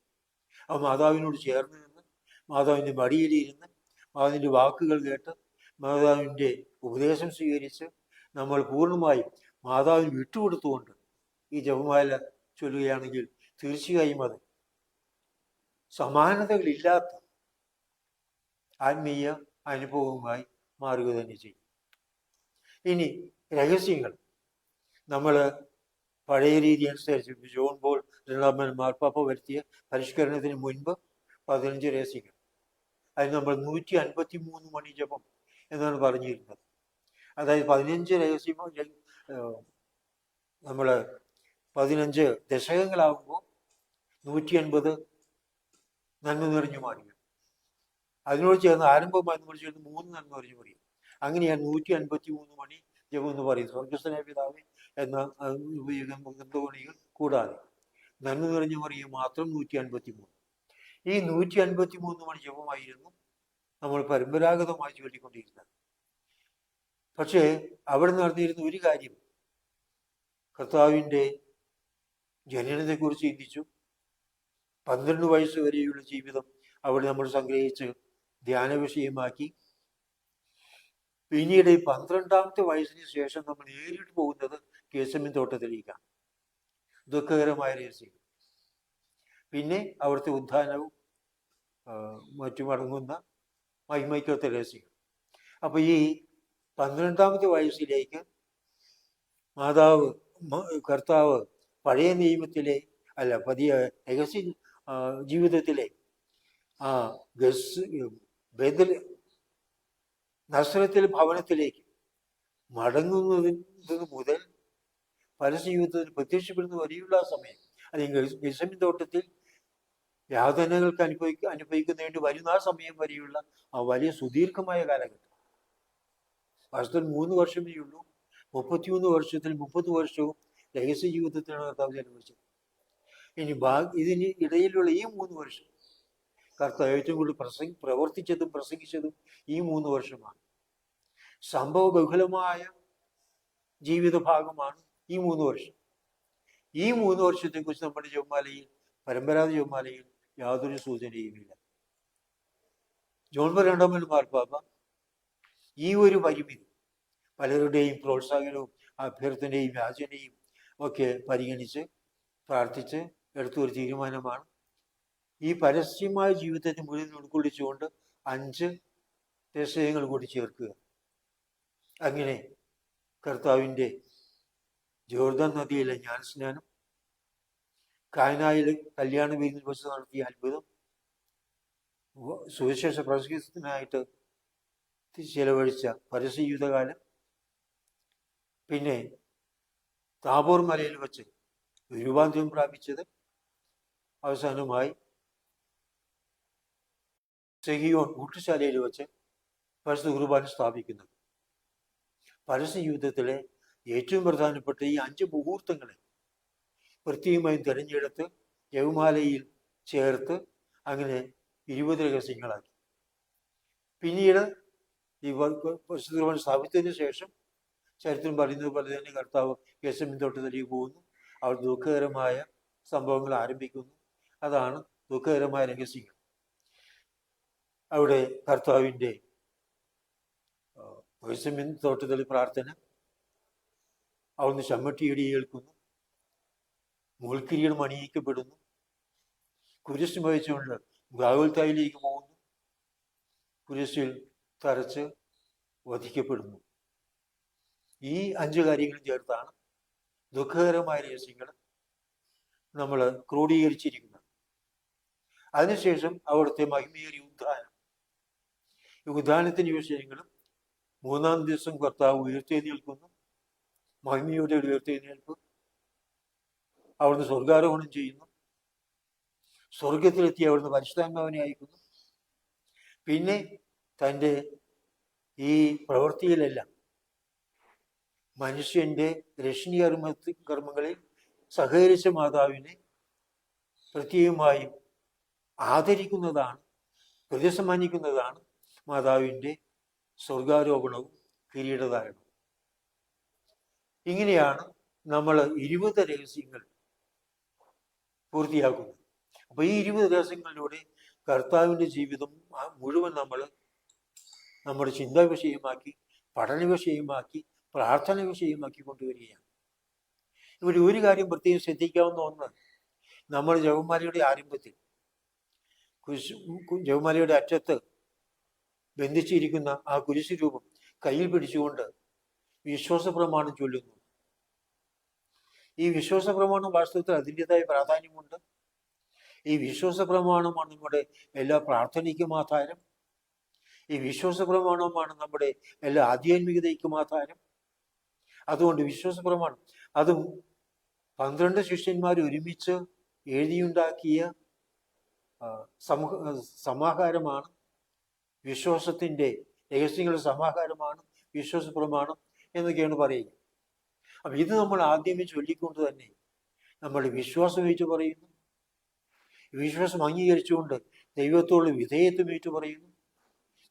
ആ മാതാവിനോട് ചേർന്ന് നിന്ന്, മാതാവിൻ്റെ മടിയിലിരുന്ന്, മാതാവിൻ്റെ വാക്കുകൾ കേട്ട്, മാതാവിൻ്റെ ഉപദേശം സ്വീകരിച്ച് നമ്മൾ പൂർണ്ണമായും മാതാവിന് വിട്ടുകൊടുത്തുകൊണ്ട് ഈ ജപമാല ചൊല്ലുകയാണെങ്കിൽ തീർച്ചയായും അത് സമാനതകളില്ലാത്ത ആത്മീയ അനുഭവമായി മാറുക തന്നെ ചെയ്യും. ഇനി രഹസ്യങ്ങൾ നമ്മൾ പഴയ രീതി അനുസരിച്ച് ജോൺ പോൾ രണ്ടാമൻ മാർപ്പാപ്പ വരുത്തിയ പരിഷ്കരണത്തിന് മുൻപ് 15 രഹസ്യങ്ങൾ, അതിന് നമ്മൾ 153 മണി ജപം എന്നാണ് പറഞ്ഞിരുന്നത്. അതായത് 15 രഹസ്യം നമ്മൾ 15 ദശകങ്ങളാകുമ്പോൾ 150 നന്മ നിറഞ്ഞു മാറിയ, അതിനോട് ചേർന്ന് ആരംഭമായി നമ്മൾ ചേർന്ന് 3 നന്മ നിറഞ്ഞു മറിയും. അങ്ങനെയാണ് 153 മണി ജപം എന്ന് പറയുന്നത്. സ്വർഗസ്ഥനായ പിതാവേ എന്ന ഉപയോഗങ്ങൾ കൂടാതെ നന്മ നിറഞ്ഞു മറിയും മാത്രം 153. ഈ 153 മണി ജപമായിരുന്നു നമ്മൾ പരമ്പരാഗതമായി ചൊല്ലിക്കൊണ്ടിരുന്നത്. പക്ഷേ അവിടെ നടന്നിരുന്ന ഒരു കാര്യം, കർത്താവിൻ്റെ ജനനത്തെക്കുറിച്ച് ചിന്തിച്ചു. 12 വയസ്സ് വരെയുള്ള ജീവിതം അവിടെ നമ്മൾ സംഗ്രഹിച്ച് ധ്യാന വിഷയമാക്കി. പിന്നീട് 12ാമത്തെ വയസ്സിന് ശേഷം നമ്മൾ നേരിട്ട് പോകുന്നത് ഗെത്സമനി തോട്ടത്തിലേക്കാണ്. ദുഃഖകരമായ രഹസ്യം. പിന്നെ അവിടുത്തെ ഉത്ഥാനവും മറ്റുമടങ്ങുന്ന മഹിമയ്ക്കൊത്ത രഹസ്യം. അപ്പൊ ഈ 12ാമത്തെ വയസ്സിലേക്ക് കർത്താവ് പഴയ നിയമത്തിലെ രഹസ്യ ജീവിതത്തിലെ ആ നസ്രത്തിൽ ഭവനത്തിലേക്ക് മടങ്ങുന്നത് മുതൽ പരസ്യയുദ്ധത്തിൽ പ്രത്യക്ഷപ്പെടുന്ന വരെയുള്ള സമയം, അല്ലെങ്കിൽ ഗെത്സമനി തോട്ടത്തിൽ യാതനകൾക്ക് അനുഭവിക്കുന്നതിന് വരുന്ന ആ സമയം വരെയുള്ള ആ വലിയ സുദീർഘമായ കാലഘട്ടം. വർഷത്തിൽ 3 വർഷമേ ഉള്ളൂ. 33 വർഷത്തിൽ 30 വർഷവും രഹസ്യ ജീവിതത്തിലാണ് കർത്താവ് ജന്മിച്ചത്. ഇനി ഇതിന് ഇടയിലുള്ള ഈ 3 വർഷം കർത്താവ് ഏറ്റവും കൂടുതൽ പ്രവർത്തിച്ചതും പ്രസംഗിച്ചതും ഈ 3 വർഷമാണ്. സംഭവ ബഹുലമായ ജീവിത ഭാഗമാണ് ഈ 3 വർഷം. ഈ 3 വർഷത്തെക്കുറിച്ച് നമ്മുടെ ജപമാലയിൽ, പരമ്പരാഗത ജപമാലയിൽ യാതൊരു സൂചനയുമില്ല. ജോൺ പോൾ രണ്ടാമൻ മാർപ്പാപ്പ ഈ ഒരു പരിമിതി പലരുടെയും പ്രോത്സാഹനവും അഭ്യർത്ഥനയും യാചനയും ഒക്കെ പരിഗണിച്ച് പ്രാർത്ഥിച്ച് എടുത്തൊരു തീരുമാനമാണ് ഈ പരസ്യമായ ജീവിതത്തെ മുഴുവൻ ഉൾക്കൊള്ളിച്ചുകൊണ്ട് 5 രഹസ്യങ്ങൾ കൂടി ചേർക്കുക. അങ്ങനെ കർത്താവിൻ്റെ ജോർദാൻ നദിയിലെ ജ്ഞാനസ്നാനം, കാനായിൽ കല്യാണ വീതിൽ വെച്ച് നടത്തിയ അത്ഭുതം, സുവിശേഷ പ്രസംഗത്തിനായിട്ട് ചെലവഴിച്ച പരസ്യയുദ്ധകാലം, പിന്നെ താബോർ മലയിൽ വെച്ച് രൂപാന്തരം പ്രാപിച്ചത്, അവസാനമായി സെഹിയോൻ ഊട്ടുശാലയിൽ വെച്ച് പരിശുദ്ധ കുർബാന സ്ഥാപിക്കുന്നത്. പരസ്യ ജീവിതത്തിലെ ഏറ്റവും പ്രധാനപ്പെട്ട ഈ 5 മുഹൂർത്തങ്ങളെ പ്രത്യേകമായും തിരഞ്ഞെടുത്ത് ജപമാലയിൽ ചേർത്ത് അങ്ങനെ 20 രഹസ്യങ്ങളാക്കി. പിന്നീട് ഈ പരിശുദ്ധ കുർബാന സ്ഥാപിച്ചതിന് ശേഷം ചരിത്രം പറയുന്നത് പോലെ തന്നെ കർത്താവ് ഗെത്സമനി തോട്ടത്തിലേക്ക് പോകുന്നു. അവർ ദുഃഖകരമായ സംഭവങ്ങൾ ആരംഭിക്കുന്നു. അതാണ് ദുഃഖകരമായ രഹസ്യങ്ങൾ. അവിടെ കർത്താവിൻ്റെ ഗെത്സമനി തോട്ടത്തിൽ പ്രാർത്ഥന, അവിടുന്ന് ചമ്മട്ടിയിടി ഏൽക്കുന്നു, മുൾക്കിരീടം അണിയിക്കപ്പെടുന്നു, കുരിശ് വഹിച്ചുകൊണ്ട് ഗാഗുൽത്തായിലേക്ക് പോകുന്നു, കുരിശിൽ തറച്ച് വധിക്കപ്പെടുന്നു. ഈ 5 കാര്യങ്ങളും ചേർത്താണ് ദുഃഖകരമായ രഹസ്യങ്ങൾ നമ്മൾ ക്രോഡീകരിച്ചിരിക്കുന്നത്. അതിനുശേഷം അവിടുത്തെ മഹിമയേറിയ ഉദ്ധാനം, ഈ ഉദ്ധാനത്തിൻ്റെ വിഷയങ്ങളും 3-ാം ദിവസം കർത്താവ് ഉയർത്തെഴുന്നേൽക്കുന്നു, മഹിമയുടെ ഒരു ഉയർത്തെഴുന്നേൽപ്പ്, അവിടുന്ന് സ്വർഗാരോഹണം ചെയ്യുന്നു, സ്വർഗത്തിലെത്തി അവിടുന്ന് പരിശുദ്ധാത്മാവിനെ അയക്കുന്നു. പിന്നെ തൻ്റെ ഈ പ്രവൃത്തിയിലെല്ലാം മനുഷ്യൻ്റെ രക്ഷണീയ കർമ്മങ്ങളിൽ സഹകരിച്ച മാതാവിനെ പ്രത്യേകമായും ആദരിക്കുന്നതാണ്, പ്രതിസമ്മാനിക്കുന്നതാണ് മാതാവിൻ്റെ സ്വർഗാരോപണവും കിരീടധാരണവും. ഇങ്ങനെയാണ് നമ്മൾ 20 രഹസ്യങ്ങൾ പൂർത്തിയാക്കുന്നത്. അപ്പോൾ ഈ 20 രഹസ്യങ്ങളിലൂടെ കർത്താവിൻ്റെ ജീവിതം മുഴുവൻ നമ്മൾ നമ്മുടെ ചിന്താ വിഷയമാക്കി, പഠന വിഷയമാക്കി, പ്രാർത്ഥന വിഷയമാക്കി കൊണ്ടുവരികയാണ്. ഇവിടെ ഒരു കാര്യം പ്രത്യേകം ശ്രദ്ധിക്കാവുന്ന ഒന്ന്, നമ്മൾ ജപമാലയുടെ ആരംഭത്തിൽ ജപമാലയുടെ അറ്റത്ത് ബന്ധിച്ചിരിക്കുന്ന ആ കുരിശ് രൂപം കയ്യിൽ പിടിച്ചുകൊണ്ട് വിശ്വാസ പ്രമാണം ചൊല്ലുന്നു. ഈ വിശ്വാസ പ്രമാണം വാസ്തവത്തിൽ അതിൻ്റെതായ പ്രാധാന്യമുണ്ട്. ഈ വിശ്വാസ പ്രമാണമാണ് നമ്മുടെ എല്ലാ പ്രാർത്ഥനയ്ക്കും ആധാരം. ഈ വിശ്വാസ പ്രമാണമാണ് നമ്മുടെ എല്ലാ ആധ്യാത്മികതയ്ക്കും ആധാരം. അതുകൊണ്ട് വിശ്വാസ പ്രമാണം, അതും 12 ശിഷ്യന്മാർ ഒരുമിച്ച് എഴുതിയുണ്ടാക്കിയ സമാഹാരമാണ് വിശ്വാസത്തിൻ്റെ രഹസ്യങ്ങളുടെ സമാഹാരമാണ് വിശ്വാസ പ്രമാണം എന്നൊക്കെയാണ് പറയുക. അപ്പം ഇത് നമ്മൾ ആദ്യമേ ചൊല്ലിക്കൊണ്ട് തന്നെ നമ്മൾ വിശ്വാസം ഏറ്റു പറയുന്നു, വിശ്വാസം അംഗീകരിച്ചുകൊണ്ട് ദൈവത്തോടുള്ള വിധേയത്വം ഏറ്റു പറയുന്നു,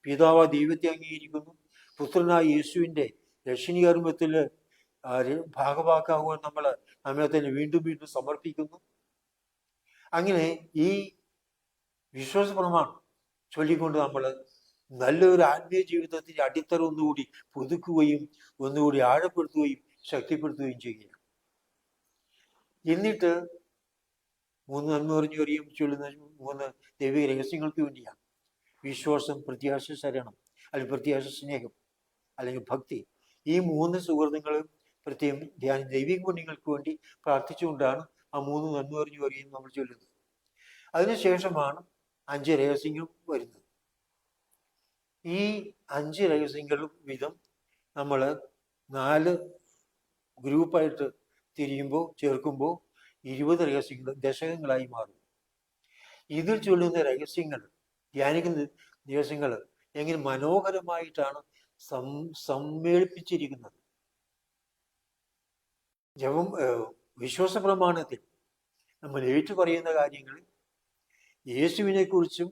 പിതാവ് ദൈവത്തെ അംഗീകരിക്കുന്നു, പുത്രനായ യേശുവിൻ്റെ രക്ഷണീകർമ്മത്തിൽ ഭാഗവാക്കാകുവാൻ നമ്മളെ തന്നെ വീണ്ടും വീണ്ടും സമർപ്പിക്കുന്നു. അങ്ങനെ ഈ വിശ്വാസ പ്രമാണം ചൊല്ലിക്കൊണ്ട് നമ്മൾ നല്ലൊരു ആത്മീയ ജീവിതത്തിൻ്റെ അടിത്തറ ഒന്നുകൂടി പുതുക്കുകയും ഒന്നുകൂടി ആഴപ്പെടുത്തുകയും ശക്തിപ്പെടുത്തുകയും ചെയ്യുകയാണ്. എന്നിട്ട് 3 നന്മ പറഞ്ഞു അറിയും ചൊല്ലുന്ന 3 ദൈവിക രഹസ്യങ്ങൾക്ക് വേണ്ടിയാണ്. വിശ്വാസം, പ്രത്യാശ, ശരണം, അല്ലെങ്കിൽ പ്രത്യാശ, സ്നേഹം, അല്ലെങ്കിൽ ഭക്തി. ഈ 3 സുഹൃത്തുക്കളും പ്രത്യേകം ദൈവിക പുണ്യങ്ങൾക്ക് വേണ്ടി പ്രാർത്ഥിച്ചുകൊണ്ടാണ് ആ 3 നന്മ പറഞ്ഞു അറിയും നമ്മൾ ചൊല്ലുന്നത്. അതിനുശേഷമാണ് 5 രഹസ്യങ്ങൾ വരുന്നത്. ഈ 5 രഹസ്യങ്ങളും വിധം നമ്മൾ 4 ഗ്രൂപ്പായിട്ട് ചേർക്കുമ്പോൾ 20 രഹസ്യങ്ങൾ ദശകങ്ങളായി മാറും. ഇതിൽ ചൊല്ലുന്ന രഹസ്യങ്ങൾ, ധ്യാനിക്കുന്ന ദിവസങ്ങൾ എങ്ങനെ മനോഹരമായിട്ടാണ് സമ്മേളിപ്പിച്ചിരിക്കുന്നത്. വിശ്വാസ പ്രമാണത്തിൽ നമ്മൾ ഏറ്റു പറയുന്ന കാര്യങ്ങൾ, യേശുവിനെ കുറിച്ചും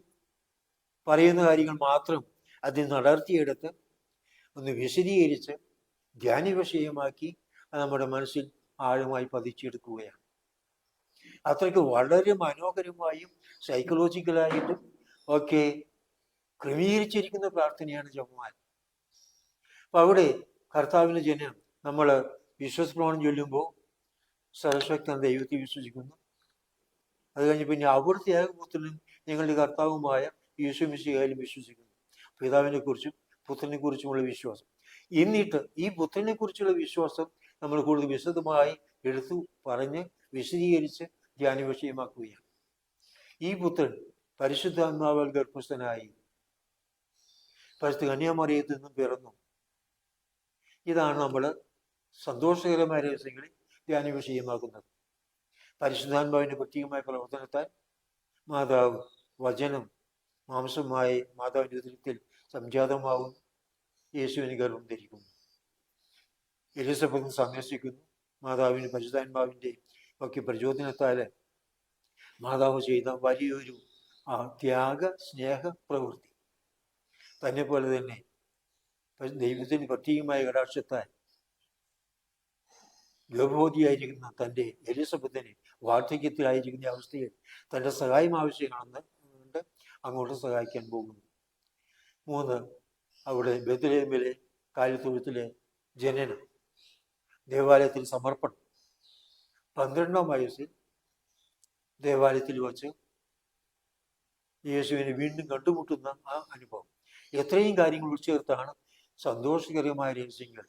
പറയുന്ന കാര്യങ്ങൾ മാത്രം അതിൽ നടത്തിയെടുത്ത് ഒന്ന് വിശദീകരിച്ച് ധ്യാന വിഷയമാക്കി നമ്മുടെ മനസ്സിൽ ആഴമായി പതിച്ചെടുക്കുകയാണ്. അത്രയ്ക്ക് വളരെ മനോഹരമായും സൈക്കോളജിക്കലായിട്ടും ഒക്കെ ക്രമീകരിച്ചിരിക്കുന്ന പ്രാർത്ഥനയാണ് ജപമാല. അപ്പം അവിടെ കർത്താവിൻ്റെ ജനം നമ്മൾ വിശ്വാസ പ്രമാണം ചൊല്ലുമ്പോൾ സർവശക്തൻ ദൈവത്തെ വിശ്വസിക്കുന്നു. അത് കഴിഞ്ഞ് പിന്നെ അവിടുത്തെ ഏകപുത്രനും ഞങ്ങളുടെ കർത്താവുമായ യേശു മിശിഹായിലും വിശ്വസിക്കുന്നു. പിതാവിനെ കുറിച്ചും പുത്രനെ കുറിച്ചുമുള്ള വിശ്വാസം. എന്നിട്ട് ഈ പുത്രനെ കുറിച്ചുള്ള വിശ്വാസം നമ്മൾ കൂടുതൽ വിശദമായി എടുത്തു പറഞ്ഞ് വിശദീകരിച്ച് ധ്യാന വിഷയമാക്കുകയാണ്. ഈ പുത്രൻ പരിശുദ്ധാത്മാവാൽ ഗർഭസ്ഥനായി പരിശുദ്ധ കന്യാമറിയത്തിൽ നിന്നും പിറന്നു. ഇതാണ് നമ്മൾ സന്തോഷകരമായ രഹസ്യങ്ങളിൽ ധ്യാന വിഷയമാക്കുന്നത്. പരിശുദ്ധാത്മാവിൻ്റെ പ്രത്യേകമായ പ്രവർത്തനത്താൽ മാതാവ് വചനം മാംസമായി മാതാവിൻ്റെ ഉദരത്തിൽ സംജാതമാവും, യേശുവിന് ഗർഭം ധരിക്കുന്നു. എലിസബത്ത് സന്ദർശിക്കുന്നു. മാതാവിന് പരിശുദ്ധാത്മാവിൻ്റെ ഒക്കെ പ്രചോദനത്താൽ മാതാവ് ചെയ്ത വലിയൊരു ത്യാഗ സ്നേഹ പ്രവൃത്തി. തന്നെ പോലെ തന്നെ ദൈവത്തിന് പ്രത്യേകമായ കടാക്ഷത്താൽ ഗർഭവതിയായിരിക്കുന്ന തൻ്റെ എലിസബത്തിനെ വാർദ്ധക്യത്തിലായിരിക്കുന്ന അവസ്ഥയിൽ തൻ്റെ സഹായം ആവശ്യമാണെന്ന് കൊണ്ട് അങ്ങോട്ട് സഹായിക്കാൻ പോകുന്നു. 3, അവിടെ ബെത്ലഹേമിലെ കാലിത്തൊഴുത്തിലെ ജനനം, ദേവാലയത്തിൽ സമർപ്പണം. 12-ാം വയസ്സിൽ ദേവാലയത്തിൽ വച്ച് യേശുവിനെ വീണ്ടും കണ്ടുമുട്ടുന്ന ആ അനുഭവം. എത്രയും കാര്യങ്ങൾ ഉൾച്ചേർത്താണ് സന്തോഷകരമായ രഹസ്യങ്ങൾ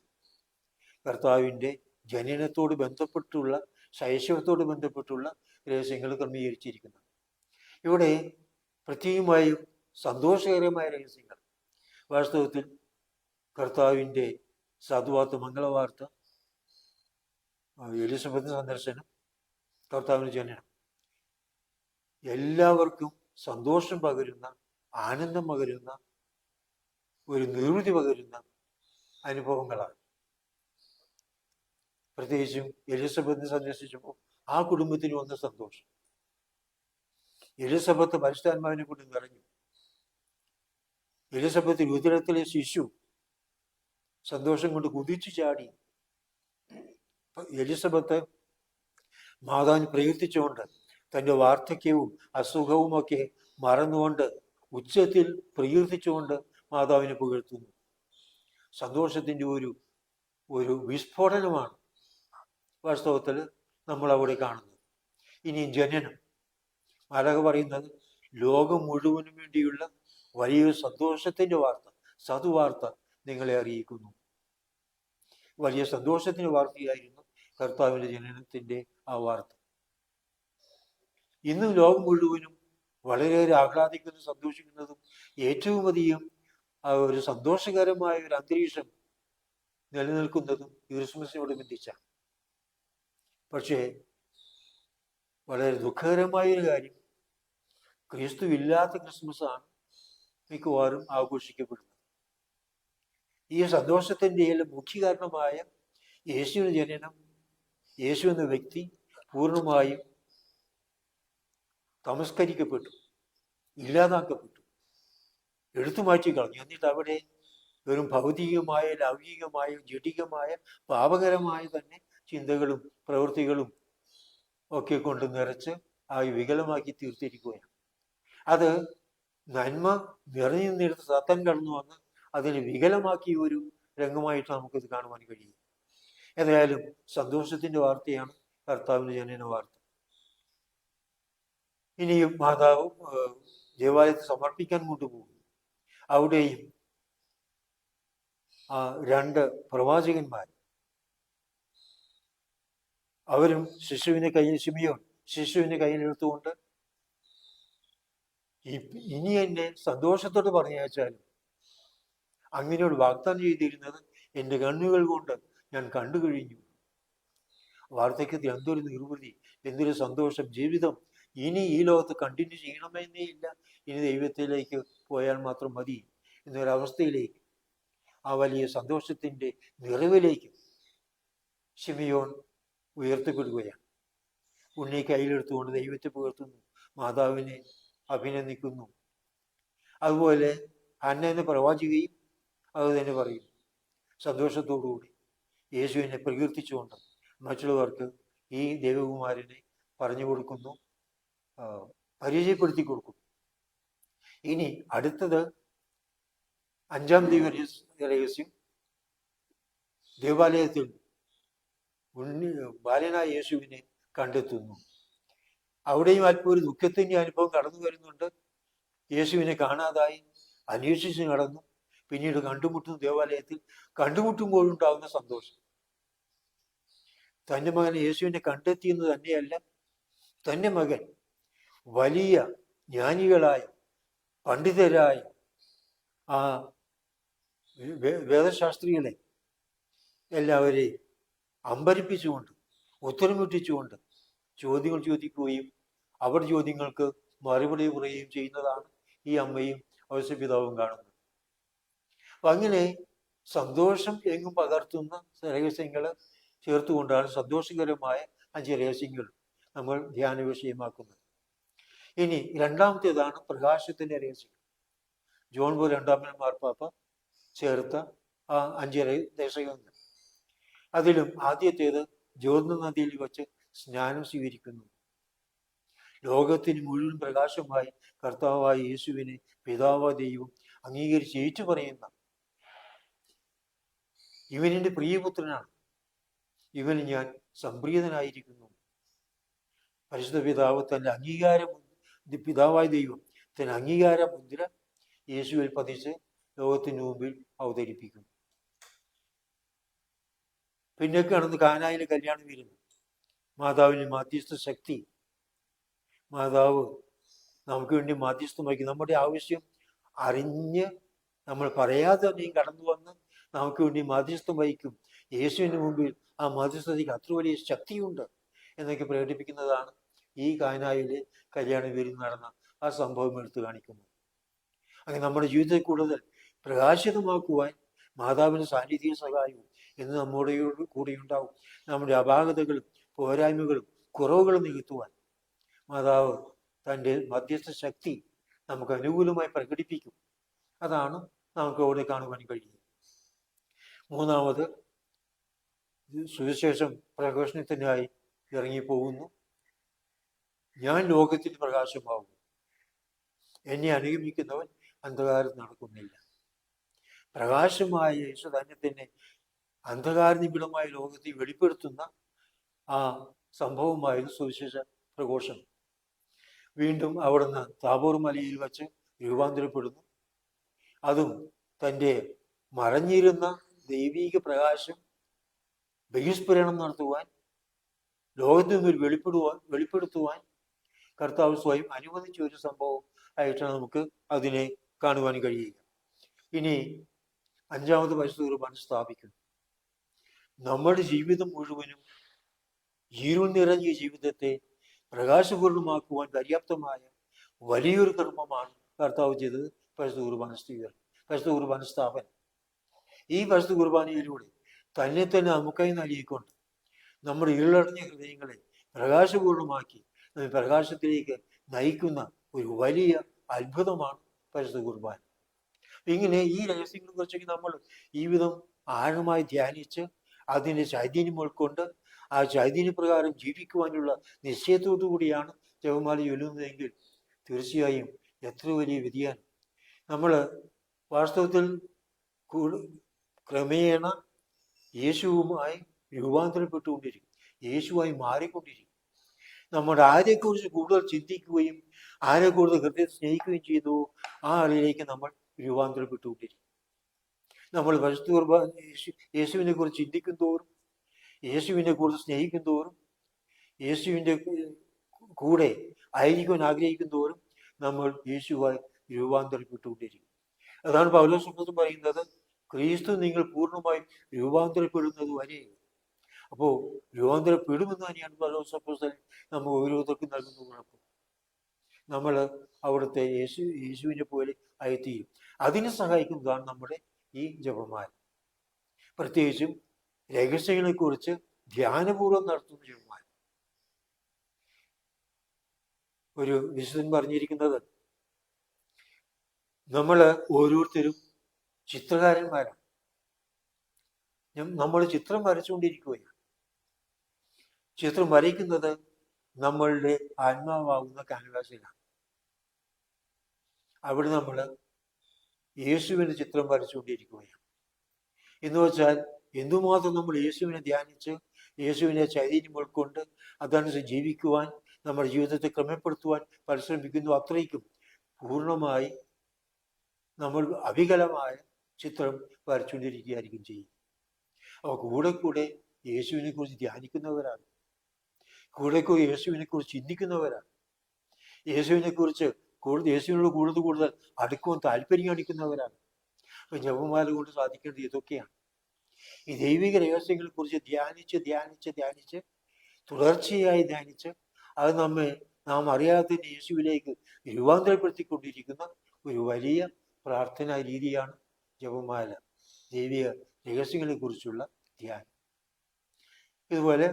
കർത്താവിൻ്റെ ജനനത്തോട് ബന്ധപ്പെട്ടുള്ള, ശൈശവത്തോട് ബന്ധപ്പെട്ടുള്ള രഹസ്യങ്ങൾ ക്രമീകരിച്ചിരിക്കുന്നത്. ഇവിടെ പ്രത്യേകമായും സന്തോഷകരമായ രഹസ്യങ്ങൾ. വാസ്തവത്തിൽ കർത്താവിൻ്റെ സാധുവാർത്ത, മംഗളവാർത്ത, എലിസബത്ത് സന്ദർശനം, കർത്താവിൻ്റെ ജനനം എല്ലാവർക്കും സന്തോഷം പകരുന്ന, ആനന്ദം പകരുന്ന, ഒരു നിർവൃതി പകരുന്ന അനുഭവങ്ങളാണ്. പ്രത്യേകിച്ചും എലിസബത്തിനെ സന്ദർശിച്ചപ്പോൾ ആ കുടുംബത്തിന് വന്ന സന്തോഷം. എലിസബത്ത് പരിശുദ്ധാത്മാവിനെ കൊണ്ട് നിറഞ്ഞു. എലിസബത്ത് ഉദരത്തിലെ ശിശു സന്തോഷം കൊണ്ട് കുതിച്ചു ചാടി. എലിസബത്ത് മാതാവിന് പ്രകീർത്തിച്ചുകൊണ്ട് തൻ്റെ വാർദ്ധക്യവും അസുഖവുമൊക്കെ മറന്നുകൊണ്ട് ഉച്ചത്തിൽ പ്രകീർത്തിച്ചുകൊണ്ട് മാതാവിനെ പുകഴ്ത്തുന്നു. സന്തോഷത്തിൻ്റെ ഒരു വിസ്ഫോടനമാണ് വാസ്തവത്തിൽ നമ്മൾ അവിടെ കാണുന്നത്. ഇനി ജനനം, മാലാഖ പറയുന്നത് ലോകം മുഴുവനും വേണ്ടിയുള്ള വലിയൊരു സന്തോഷത്തിൻ്റെ വാർത്ത, സതുവാർത്ത നിങ്ങളെ അറിയിക്കുന്നു. വലിയ സന്തോഷത്തിൻ്റെ വാർത്തയായിരുന്നു കർത്താവിൻ്റെ ജനനത്തിൻ്റെ ആ വാർത്ത. ഇന്നും ലോകം മുഴുവനും വളരെയേറെ ആഹ്ലാദിക്കുന്നതും സന്തോഷിക്കുന്നതും ഏറ്റവും അധികം ആ ഒരു സന്തോഷകരമായ ഒരു അന്തരീക്ഷം നിലനിൽക്കുന്നതും ക്രിസ്മസിനോടനുബന്ധിച്ചാണ്. പക്ഷേ വളരെ ദുഃഖകരമായൊരു കാര്യം, ക്രിസ്തു ഇല്ലാത്ത ക്രിസ്മസാണ് മിക്കവാറും ആഘോഷിക്കപ്പെടുന്നത്. ഈ സന്തോഷത്തിൻ്റെ എല്ലാം മുഖ്യ കാരണമായ യേശുവിൻ്റെ ജനനം, യേശു എന്ന വ്യക്തി പൂർണ്ണമായും തമസ്കരിക്കപ്പെട്ടു, ഇല്ലാതാക്കപ്പെട്ടു, എടുത്തു മാറ്റി കളഞ്ഞു. എന്നിട്ട് അവിടെ വെറും ഭൗതികമായ, ലൗകികമായ, ജഡികമായ, പാപകരമായ തന്നെ ചിന്തകളും പ്രവൃത്തികളും ഒക്കെ കൊണ്ട് നിറച്ച് ആ വികലമാക്കി തീർത്തിരിക്കുകയാണ്. അത് നന്മ നിറഞ്ഞു നിന്നെടുത്ത് സത്താൻ കടന്നു വന്ന് അതിനെ വികലമാക്കിയ ഒരു രംഗമായിട്ട് നമുക്കിത് കാണുവാൻ കഴിയും. ഏതായാലും സന്തോഷത്തിൻ്റെ വാർത്തയാണ് കർത്താവിൻ്റെ ജനന വാർത്ത. ഇനിയും മാതാവ് ദേവാലയത്തിൽ സമർപ്പിക്കാൻ കൊണ്ടുപോകും. അവിടെയും 2 പ്രവാചകന്മാർ, അവരും ശിശുവിനെ കയ്യിലെടുത്തുകൊണ്ട് ഇനി എന്നെ സന്തോഷത്തോട് പറഞ്ഞയച്ചാലും അങ്ങനെയോട് വാഗ്ദാനം ചെയ്തിരുന്നത് എൻ്റെ കണ്ണുകൾ കൊണ്ട് ഞാൻ കണ്ടു കഴിഞ്ഞു. വാർദ്ധക്യത്തിൽ എന്തൊരു നിർവൃതി, എന്തൊരു സന്തോഷം. ജീവിതം ഇനി ഈ ലോകത്ത് കണ്ടിന്യൂ ചെയ്യണമെന്നേ ഇല്ല, ഇനി ദൈവത്തിലേക്ക് പോയാൽ മാത്രം മതി എന്നൊരവസ്ഥയിലേക്ക്, ആ വലിയ സന്തോഷത്തിൻ്റെ നിറവിലേക്ക് ശിമിയോൻ ഉയർത്തപ്പെടുകയാണ്. ഉണ്ണി കയ്യിലെടുത്തുകൊണ്ട് ദൈവത്തെ പുകഴ്ത്തുന്നു, മാതാവിനെ അഭിനന്ദിക്കുന്നു. അതുപോലെ ഹന്ന എന്ന പ്രവാചികയും അത് തന്നെ പറയും. സന്തോഷത്തോടുകൂടി യേശുവിനെ പ്രകീർത്തിച്ചുകൊണ്ട് മറ്റുള്ളവർക്ക് ഈ ദേവകുമാരനെ പറഞ്ഞു കൊടുക്കുന്നു, പരിചയപ്പെടുത്തി കൊടുക്കുന്നു. ഇനി അടുത്തത് 5-ാം രഹസ്യം. ദേവാലയത്തിൽ ബാലനായ യേശുവിനെ കണ്ടെത്തുന്നു. അവിടെയും അല്പം ഒരു ദുഃഖത്തിൻ്റെ അനുഭവം കടന്നു വരുന്നുണ്ട്. യേശുവിനെ കാണാതായി അന്വേഷിച്ച് നടന്നു. പിന്നീട് കണ്ടുമുട്ടുന്നു. ദേവാലയത്തിൽ കണ്ടുമുട്ടുമ്പോഴുണ്ടാകുന്ന സന്തോഷം. തൻ്റെ മകൻ യേശുവിനെ കണ്ടെത്തിയെന്ന് തന്നെയല്ല, തൻ്റെ മകൻ വലിയ ജ്ഞാനികളായ, പണ്ഡിതരായ ആ വേദശാസ്ത്രികളെ എല്ലാവരെയും അമ്പരിപ്പിച്ചുകൊണ്ട് ഉത്തരം മുട്ടിച്ചുകൊണ്ട് ചോദ്യങ്ങൾ ചോദിക്കുകയും അവർ ചോദ്യങ്ങൾക്ക് മറുപടി പറയുകയും ചെയ്യുന്നതാണ് ഈ അമ്മയും ഔസപിതാവും കാണുന്നത്. അപ്പൊ അങ്ങനെ സന്തോഷം എങ്ങും പകർത്തുന്ന രഹസ്യങ്ങൾ ചേർത്തുകൊണ്ടാണ് സന്തോഷകരമായ 5 രഹസ്യങ്ങൾ നമ്മൾ ധ്യാന വിഷയമാക്കുന്നത്. ഇനി രണ്ടാമത്തേതാണ് പ്രകാശത്തിന്റെ രഹസ്യം. ജോൺ പോൾ രണ്ടാമൻ മാർപ്പാപ്പ ചേർത്ത ആ 5 രഹസ്യങ്ങൾ. അതിലും ആദ്യത്തേത് ജോർദാൻ നദിയിൽ വച്ച് സ്നാനം സ്വീകരിക്കുന്നു. ലോകത്തിന് മുഴുവൻ പ്രകാശമായി കർത്താവായ യേശുവിനെ പിതാവായ ദൈവം അംഗീകരിച്ച് ഏറ്റു പറയുന്ന, ഇവനെന്റെ പ്രിയപുത്രനാണ്, ഇവന് ഞാൻ സംപ്രീതനായിരിക്കുന്നു. പരിശുദ്ധ പിതാവ് തന്റെ പിതാവായ ദൈവം തന്റെ അംഗീകാര മുദ്ര യേശുവിൽ പതിച്ച് ലോകത്തിന് മുമ്പിൽ അവതരിപ്പിക്കുന്നു. പിന്നെ കാണുന്ന കാനായിലെ കല്യാണം വരുന്നു. മാതാവിന് മാധ്യസ്ഥ ശക്തി. മാതാവ് നമുക്ക് വേണ്ടി മാധ്യസ്ഥം വഹിക്കും. നമ്മുടെ ആവശ്യം അറിഞ്ഞ് നമ്മൾ പറയാതെ തന്നെയും കടന്നു വന്ന് നമുക്ക് വേണ്ടി മാധ്യസ്ഥം വഹിക്കും. യേശുവിന് മുമ്പിൽ ആ മാധ്യസ്ഥതയ്ക്ക് അത്ര വലിയ ശക്തിയുണ്ട് എന്നൊക്കെ പ്രകടിപ്പിക്കുന്നതാണ് ഈ കാനായിലെ കല്യാണം വരുന്ന നടന്ന ആ സംഭവം എടുത്തു കാണിക്കുന്നത്. അങ്ങനെ നമ്മുടെ ജീവിതത്തെ കൂടുതൽ പ്രകാശിതമാക്കുവാൻ മാതാവിൻ്റെ സാന്നിധ്യ സഹായവും എന്ന് നമ്മുടെ കൂടെ ഉണ്ടാവും. നമ്മുടെ അപാകതകളും പോരായ്മകളും കുറവുകളും നികത്തുവാൻ മാതാവ് തൻ്റെ മധ്യസ്ഥ ശക്തി നമുക്ക് അനുകൂലമായി പ്രകടിപ്പിക്കും. അതാണ് നമുക്ക് അവിടെ കാണുവാൻ കഴിയുന്നത്. മൂന്നാമത്, സുവിശേഷം പ്രഘോഷണത്തിനായി ഇറങ്ങിപ്പോകുന്നു. ഞാൻ ലോകത്തിന് പ്രകാശമാകും, എന്നെ അനുഗമിക്കുന്നവൻ അന്ധകാരം നടക്കുന്നില്ല. പ്രകാശമായ യേശു തന്നെ തന്നെ അന്ധകാര നിബിഡമായ ലോകത്തെ വെളിപ്പെടുത്തുന്ന ആ സംഭവമായിരുന്നു സുവിശേഷ പ്രഘോഷണം. വീണ്ടും അവിടുന്ന് താബോർ മലയിൽ വച്ച് രൂപാന്തരപ്പെടുന്നു. അതും തൻ്റെ മറഞ്ഞിരുന്ന ദൈവീക പ്രകാശം ബഹിസ്ഫുരണം നടത്തുവാൻ, ലോകത്തിന് മുമ്പിൽ വെളിപ്പെടുത്തുവാൻ കർത്താവ് സ്വയം അനുവദിച്ച ഒരു സംഭവം ആയിട്ടാണ് നമുക്ക് അതിനെ കാണുവാൻ കഴിയുക. ഇനി 5ാമത് പരിശുദ്ധ കുർബാന സ്ഥാപിക്കുന്നു. നമ്മുടെ ജീവിതം മുഴുവനും ഇരുൾ നിറഞ്ഞ ജീവിതത്തെ പ്രകാശപൂർണമാക്കുവാൻ പര്യാപ്തമായ വലിയൊരു കർമ്മമാണ് കർത്താവ് ചെയ്തത് പരിശുദ്ധ കുർബാന സ്വീകരണം, പരിശുദ്ധ കുർബാന സ്ഥാപനം. ഈ പരിശുദ്ധ കുർബാനയിലൂടെ തന്നെ തന്നെ നമുക്കായി നൽകിക്കൊണ്ട് നമ്മുടെ ഇരുളടഞ്ഞ ഹൃദയങ്ങളെ പ്രകാശപൂർണമാക്കി പ്രകാശത്തിലേക്ക് നയിക്കുന്ന ഒരു വലിയ അത്ഭുതമാണ് പരിശുദ്ധ കുർബാന. ഇങ്ങനെ ഈ രഹസ്യങ്ങളെ കുറിച്ചൊക്കെ നമ്മൾ ഈ വിധം ആഴമായി ധ്യാനിച്ച് അതിൻ്റെ ചൈതന്യം ഉൾക്കൊണ്ട് ആ ചൈതന്യപ്രകാരം ജീവിക്കുവാനുള്ള നിശ്ചയത്തോടു കൂടിയാണ് ജപമാല ചൊല്ലുന്നതെങ്കിൽ തീർച്ചയായും എത്ര വലിയ വ്യതിയാനം. നമ്മൾ വാസ്തവത്തിൽ ക്രമേണ യേശുവുമായി രൂപാന്തരപ്പെട്ടുകൊണ്ടിരിക്കും, യേശുവായി മാറിക്കൊണ്ടിരിക്കും. നമ്മുടെ ആരെക്കുറിച്ച് കൂടുതൽ ചിന്തിക്കുകയും ആരെ കൂടുതൽ ഹൃദയത്തെ സ്നേഹിക്കുകയും ചെയ്തു ആ ആളിലേക്ക് നമ്മൾ രൂപാന്തരപ്പെട്ടുകൊണ്ടിരിക്കും. നമ്മൾ പരിശുദ്ധ കുർബാന യേശുവിനെ കുറിച്ച് ചിന്തിക്കും തോറും, യേശുവിനെ കൂടുതൽ സ്നേഹിക്കും തോറും, യേശുവിൻ്റെ കൂടെ ആയിരിക്കുവാൻ ആഗ്രഹിക്കും തോറും നമ്മൾ യേശുവായി രൂപാന്തരപ്പെട്ടുകൊണ്ടിരിക്കും. അതാണ് പൗലോസ് അപ്പോസ്തലൻ പറയുന്നത്, ക്രിസ്തു നിങ്ങൾ പൂർണ്ണമായി രൂപാന്തരപ്പെടുന്നത് വരെ. അപ്പോൾ രൂപാന്തരപ്പെടുമെന്ന് തന്നെയാണ് പൗലോസ് അപ്പോസ്തലൻ നമ്മൾ ഓരോരുത്തർക്കും നൽകുന്ന ഉറപ്പ്. നമ്മൾ അവിടുത്തെ യേശുവിനെ പോലെ ആയിത്തീരും. അതിനെ സഹായിക്കുന്നതാണ് നമ്മുടെ ഈ ജപമാല. പ്രത്യേകിച്ചും രഹസ്യങ്ങളെ കുറിച്ച് ധ്യാനപൂർവ്വം നടത്തുന്ന ജപമാല. ഒരു വിശുദ്ധൻ പറഞ്ഞിരിക്കുന്നത്, നമ്മൾ ഓരോരുത്തരും ചിത്രകാരന്മാരാണ്. നമ്മൾ ചിത്രം വരച്ചുകൊണ്ടിരിക്കുകയാണ്. ചിത്രം വരയ്ക്കുന്നത് നമ്മളുടെ ആത്മാവാകുന്ന കാൻവാസിലാണ്. അവിടെ നമ്മൾ യേശുവിൻ്റെ ചിത്രം വരച്ചുകൊണ്ടിരിക്കുകയാണ്. എന്ന് വെച്ചാൽ എന്തുമാത്രം നമ്മൾ യേശുവിനെ ധ്യാനിച്ച് യേശുവിനെ ചൈതന്യം ഉൾക്കൊണ്ട് അതനുസരിച്ച് ജീവിക്കുവാൻ, നമ്മുടെ ജീവിതത്തെ ക്രമപ്പെടുത്തുവാൻ പരിശ്രമിക്കുന്നു, അത്രയ്ക്കും പൂർണ്ണമായി നമ്മൾ അവികലമായ ചിത്രം വരച്ചുകൊണ്ടിരിക്കുകയായിരിക്കും ചെയ്യും. അപ്പോൾ കൂടെ കൂടെ യേശുവിനെ കുറിച്ച് ധ്യാനിക്കുന്നവരാണ്, കൂടെ കൂടെ യേശുവിനെ കുറിച്ച് ചിന്തിക്കുന്നവരാണ്, യേശുവിനോട് കൂടുതൽ അടുക്കുവാൻ താല്പര്യം കാണിക്കുന്നവരാണ്. അപ്പൊ ജപമാല കൊണ്ട് സാധിക്കേണ്ടത് ഇതൊക്കെയാണ്. ഈ ദൈവിക രഹസ്യങ്ങളെ കുറിച്ച് ധ്യാനിച്ച് തുടർച്ചയായി ധ്യാനിച്ച് അത് നാം അറിയാത്ത യേശുവിലേക്ക് രൂപാന്തരപ്പെടുത്തിക്കൊണ്ടിരിക്കുന്ന ഒരു വലിയ പ്രാർത്ഥനാ രീതിയാണ് ജപമാല, ദൈവിക രഹസ്യങ്ങളെ കുറിച്ചുള്ള ധ്യാനം. ഇതുപോലെ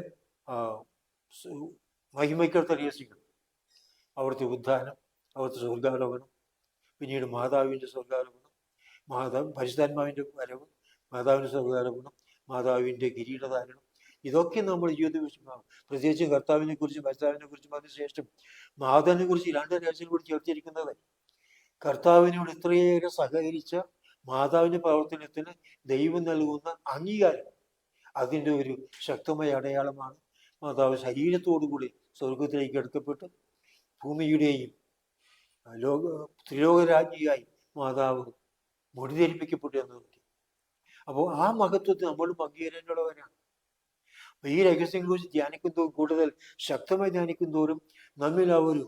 മഹിമയ്ക്കടുത്ത രഹസ്യങ്ങൾ, അവിടുത്തെ ഉദ്ധാനം, അവിടുത്തെ സ്വർഗാരോപണം, പിന്നീട് മാതാവിൻ്റെ സ്വർഗാരോപണം, പരിശുദ്ധാത്മാവിൻ്റെ വരവ്, മാതാവിൻ്റെ സ്വർഗാരോപണം, മാതാവിൻ്റെ കിരീടധാരണം, ഇതൊക്കെ നമ്മൾ ജീവിതത്തിൽ പ്രത്യേകിച്ചും കർത്താവിനെ കുറിച്ചും പരിശുദ്ധാവിനെ കുറിച്ചും അതിനുശേഷം മാതാവിനെ കുറിച്ച് 2 രഹസ്യങ്ങൾ കൂടി ചേർത്തിരിക്കുന്നത്. കർത്താവിനോട് ഇത്രയേറെ സഹകരിച്ച മാതാവിൻ്റെ പ്രവർത്തനത്തിന് ദൈവം നൽകുന്ന അംഗീകാരം, അതിൻ്റെ ഒരു ശക്തമായ അടയാളമാണ്. മാതാവ് ശരീരത്തോടുകൂടി സ്വർഗത്തിലേക്ക് എടുക്കപ്പെട്ട് ഭൂമിയുടെയും ത്രിലോകരാജ്ഞിയായി മാതാവ് മുടിധരിപ്പിക്കപ്പെട്ടു എന്നതൊക്കെ. അപ്പോൾ ആ മഹത്വത്തെ നമ്മൾ പങ്കുചേരേണ്ടവരാണ്. ഈ രഹസ്യങ്ങളെ കുറിച്ച് ധ്യാനിക്കുന്നതോറും, കൂടുതൽ ശക്തമായി ധ്യാനിക്കുന്നതോറും നമ്മിൽ ആ ഒരു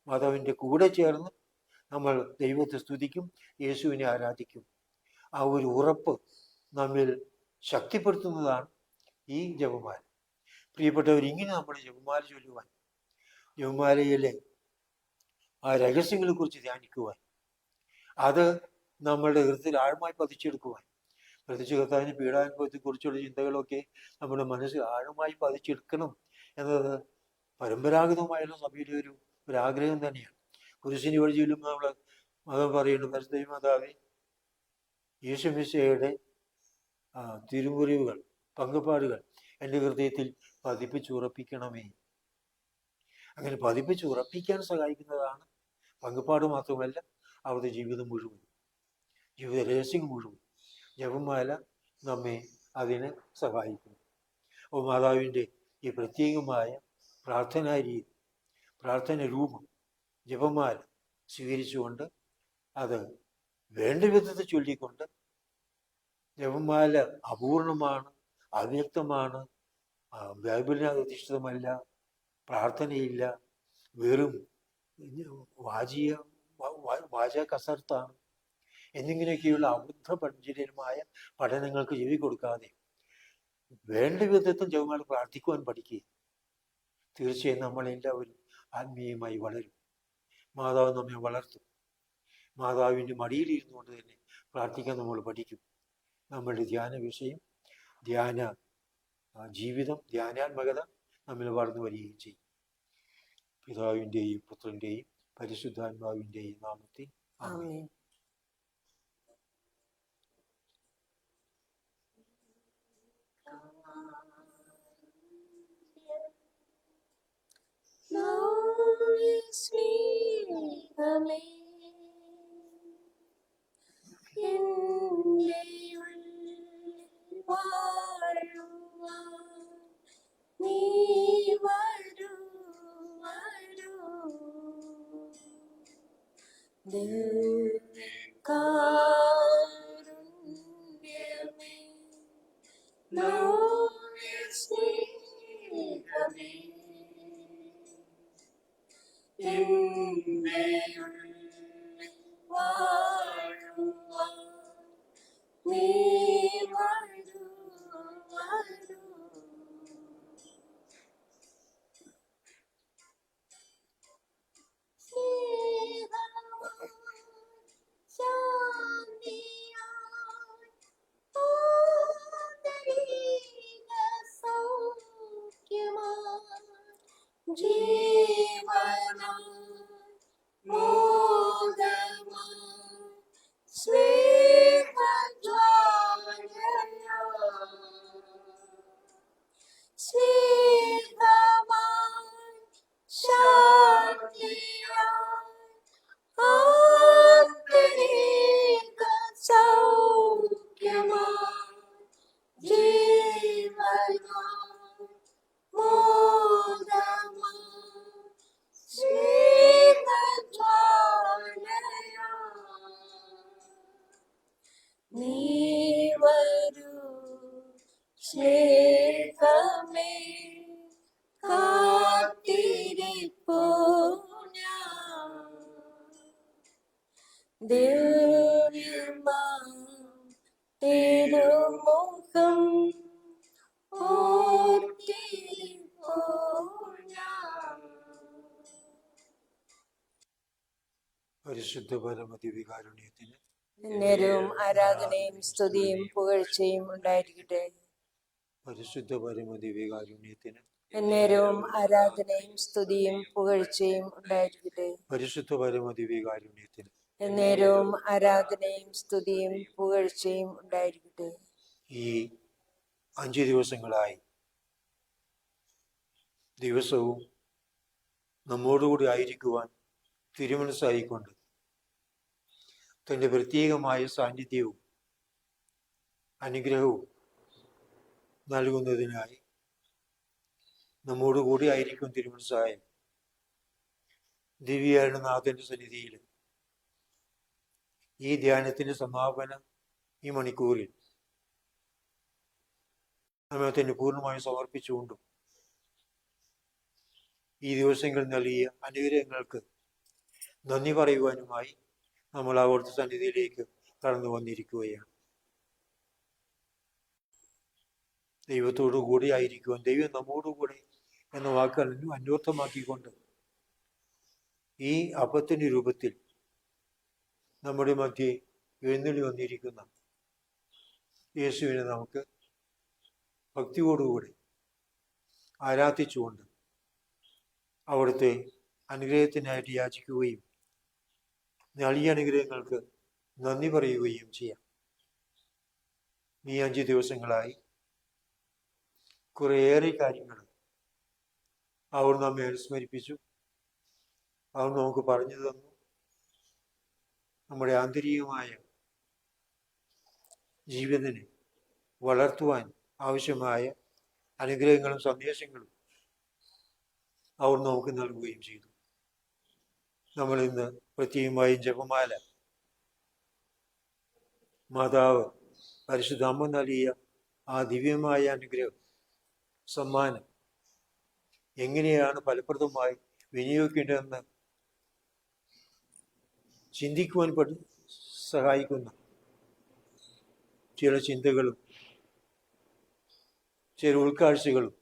മാതാവിൻ്റെ കൂടെ ചേർന്ന് നമ്മൾ ദൈവത്തെ സ്തുതിക്കും, യേശുവിനെ ആരാധിക്കും. ആ ഒരു ഉറപ്പ് നമ്മിൽ ശക്തിപ്പെടുത്തുന്നതാണ് ഈ ജപമാല. പ്രിയപ്പെട്ടവർ, ഇങ്ങനെ നമ്മൾ ജപമാല ചൊല്ലുവാൻ, ജപമാലയിലെ ആ രഹസ്യങ്ങളെ കുറിച്ച് ധ്യാനിക്കുവാൻ, അത് നമ്മളുടെ ഹൃദയത്തിൽ ആഴമായി പതിച്ചെടുക്കുവാൻ, പ്രത്യേകിച്ച് കർത്താവിൻ്റെ പീഡാനുഭവത്തെക്കുറിച്ചുള്ള ചിന്തകളൊക്കെ നമ്മുടെ മനസ്സിൽ ആഴമായി പതിച്ചെടുക്കണം എന്നത് പരമ്പരാഗതമായുള്ള സഭയുടെ ഒരു ആഗ്രഹം തന്നെയാണ്. കുരിശിന് വഴി ചെല്ലുമ്പോൾ നമ്മൾ മതം പറയുന്നു, പരിശുദ്ധ മാതാവേ, യേശുമിശിഹായുടെ തിരുമുറിവുകൾ, പങ്കപ്പാടുകൾ എൻ്റെ ഹൃദയത്തിൽ പതിപ്പിച്ചുറപ്പിക്കണമേ. അങ്ങനെ പതിപ്പിച്ചുറപ്പിക്കാൻ സഹായിക്കുന്നതാണ് പങ്കപ്പാട് മാത്രമല്ല, അവിടുത്തെ ജീവിതം മുഴുവൻ, ജീവിത രഹസ്യങ്ങൾ മുഴുവൻ ജപമാല നമ്മെ അതിന് സഹായിക്കുന്നു. അപ്പോൾ മാതാവിൻ്റെ ഈ പ്രത്യേകമായ പ്രാർത്ഥനാ രീതി, പ്രാർത്ഥന രൂപം, ജപമാല സ്വീകരിച്ചുകൊണ്ട് അത് വേണ്ട വിധത്തിൽ ചൊല്ലിക്കൊണ്ട്, ജപമാല അപൂർണമാണ്, അവ്യക്തമാണ്, ബൈബിളിന് അധിഷ്ഠിതമല്ല, പ്രാർത്ഥനയില്ല, വെറും വാച കസർത്താണ് എന്നിങ്ങനെയൊക്കെയുള്ള അബുദ്ധ പണ്ഡിതമായ പഠനങ്ങൾക്ക് ചെവി കൊടുക്കാതെ വേണ്ട വിധത്തിൽ ജപമാല പ്രാർത്ഥിക്കുവാൻ പഠിക്കുക. തീർച്ചയായും നമ്മളെല്ലാവരും ആത്മീയമായി വളരും. മാതാവ് നമ്മെ വളർത്തും. മാതാവിൻ്റെ മടിയിലിരുന്നു കൊണ്ട് തന്നെ പ്രാർത്ഥിക്കാൻ നമ്മൾ പഠിക്കും. നമ്മളുടെ ധ്യാന വിഷയം, ധ്യാന ജീവിതം, ധ്യാനാത്മകത നമ്മിൽ വളർന്നു വരികയും ചെയ്യും. പിതാവിൻ്റെയും പുത്രൻ്റെയും പരിശുദ്ധാത്മാവിൻ്റെയും നാമത്തിൽ ആമേൻ. തിരുമുഖം ഓർത്തിരിപ്പൂ പരിശുദ്ധ പരമദിവ്യകാരുണ്യത്തിന് നേരവും ആരാധനയും സ്തുതിയും പുകഴ്ചയും ഉണ്ടായിരിക്കട്ടെ. പരിശുദ്ധ പരമദിവ്യകാരുണ്യത്തിന് നേരവും ആരാധനയും സ്തുതിയും പുകഴ്ചയും ഉണ്ടായിരിക്കട്ടെ. പരിശുദ്ധ പരമദിവ്യകാരുണ്യത്തിന് നേരവും ആരാധനയും സ്തുതിയും പുകഴ്ചയും ഉണ്ടായിരിക്കട്ടെ. ഈ 5 ദിവസങ്ങളായി ദിവസവും നമ്മോടുകൂടി ആയിരിക്കുവാൻ തിരുമനസ്സായിക്കൊണ്ട് തൻ്റെ പ്രത്യേകമായ സാന്നിധ്യവും അനുഗ്രഹവും നൽകുന്നതിനായി നമ്മോടുകൂടി ആയിരിക്കും തിരുമനസ്സായ ദിവ്യനാഥന്റെ സന്നിധിയിൽ ഈ ധ്യാനത്തിന്റെ സമാപന ഈ മണിക്കൂറിൽ നമ്മെ തന്നെ പൂർണ്ണമായും സമർപ്പിച്ചുകൊണ്ടും ഈ ദിവസങ്ങൾ നൽകിയ അനുഗ്രഹങ്ങൾക്ക് നന്ദി പറയുവാനുമായി നമ്മൾ അവിടുത്തെ സന്നിധിയിലേക്ക് കടന്നു വന്നിരിക്കുകയാണ്. ദൈവത്തോടു കൂടി ആയിരിക്കുവാൻ, ദൈവം നമ്മോടുകൂടെ എന്ന വാക്കുകൾ അന്വർത്ഥമാക്കിക്കൊണ്ട് ഈ അപ്പത്തിന്റെ രൂപത്തിൽ നമ്മുടെ മധ്യേ എഴുന്നള്ളി വന്നിരിക്കുന്ന യേശുവിനെ നമുക്ക് ഭക്തിയോടുകൂടി ആരാധിച്ചുകൊണ്ട് അവിടുത്തെ അനുഗ്രഹത്തിനായിട്ട് യാചിക്കുകയും നൽകിയ അനുഗ്രഹങ്ങൾക്ക് നന്ദി പറയുകയും ചെയ്യാം. ഈ 5 ദിവസങ്ങളായി കുറേയേറെ കാര്യങ്ങൾ അവർ നമ്മെ അനുസ്മരിപ്പിച്ചു, അവർ നമുക്ക് പറഞ്ഞു തന്നു. നമ്മുടെ ആന്തരികമായ ജീവിതത്തിനെ വളർത്തുവാൻ ആവശ്യമായ അനുഗ്രഹങ്ങളും സന്ദേശങ്ങളും അവർ നമുക്ക് നൽകുകയും ചെയ്തു. നമ്മൾ ഇന്ന് പ്രത്യേകമായും ജപമാല മാതാവ് പരിശുദ്ധ അമ്മ നൽകിയ ആ ദിവ്യമായ അനുഗ്രഹം സമ്മാനം എങ്ങനെയാണ് ഫലപ്രദമായി വിനിയോഗിക്കേണ്ടതെന്ന് ചിന്തിക്കുവാൻ സഹായിക്കുന്ന ചില ചിന്തകളും ചില ഉൾക്കാഴ്ചകളും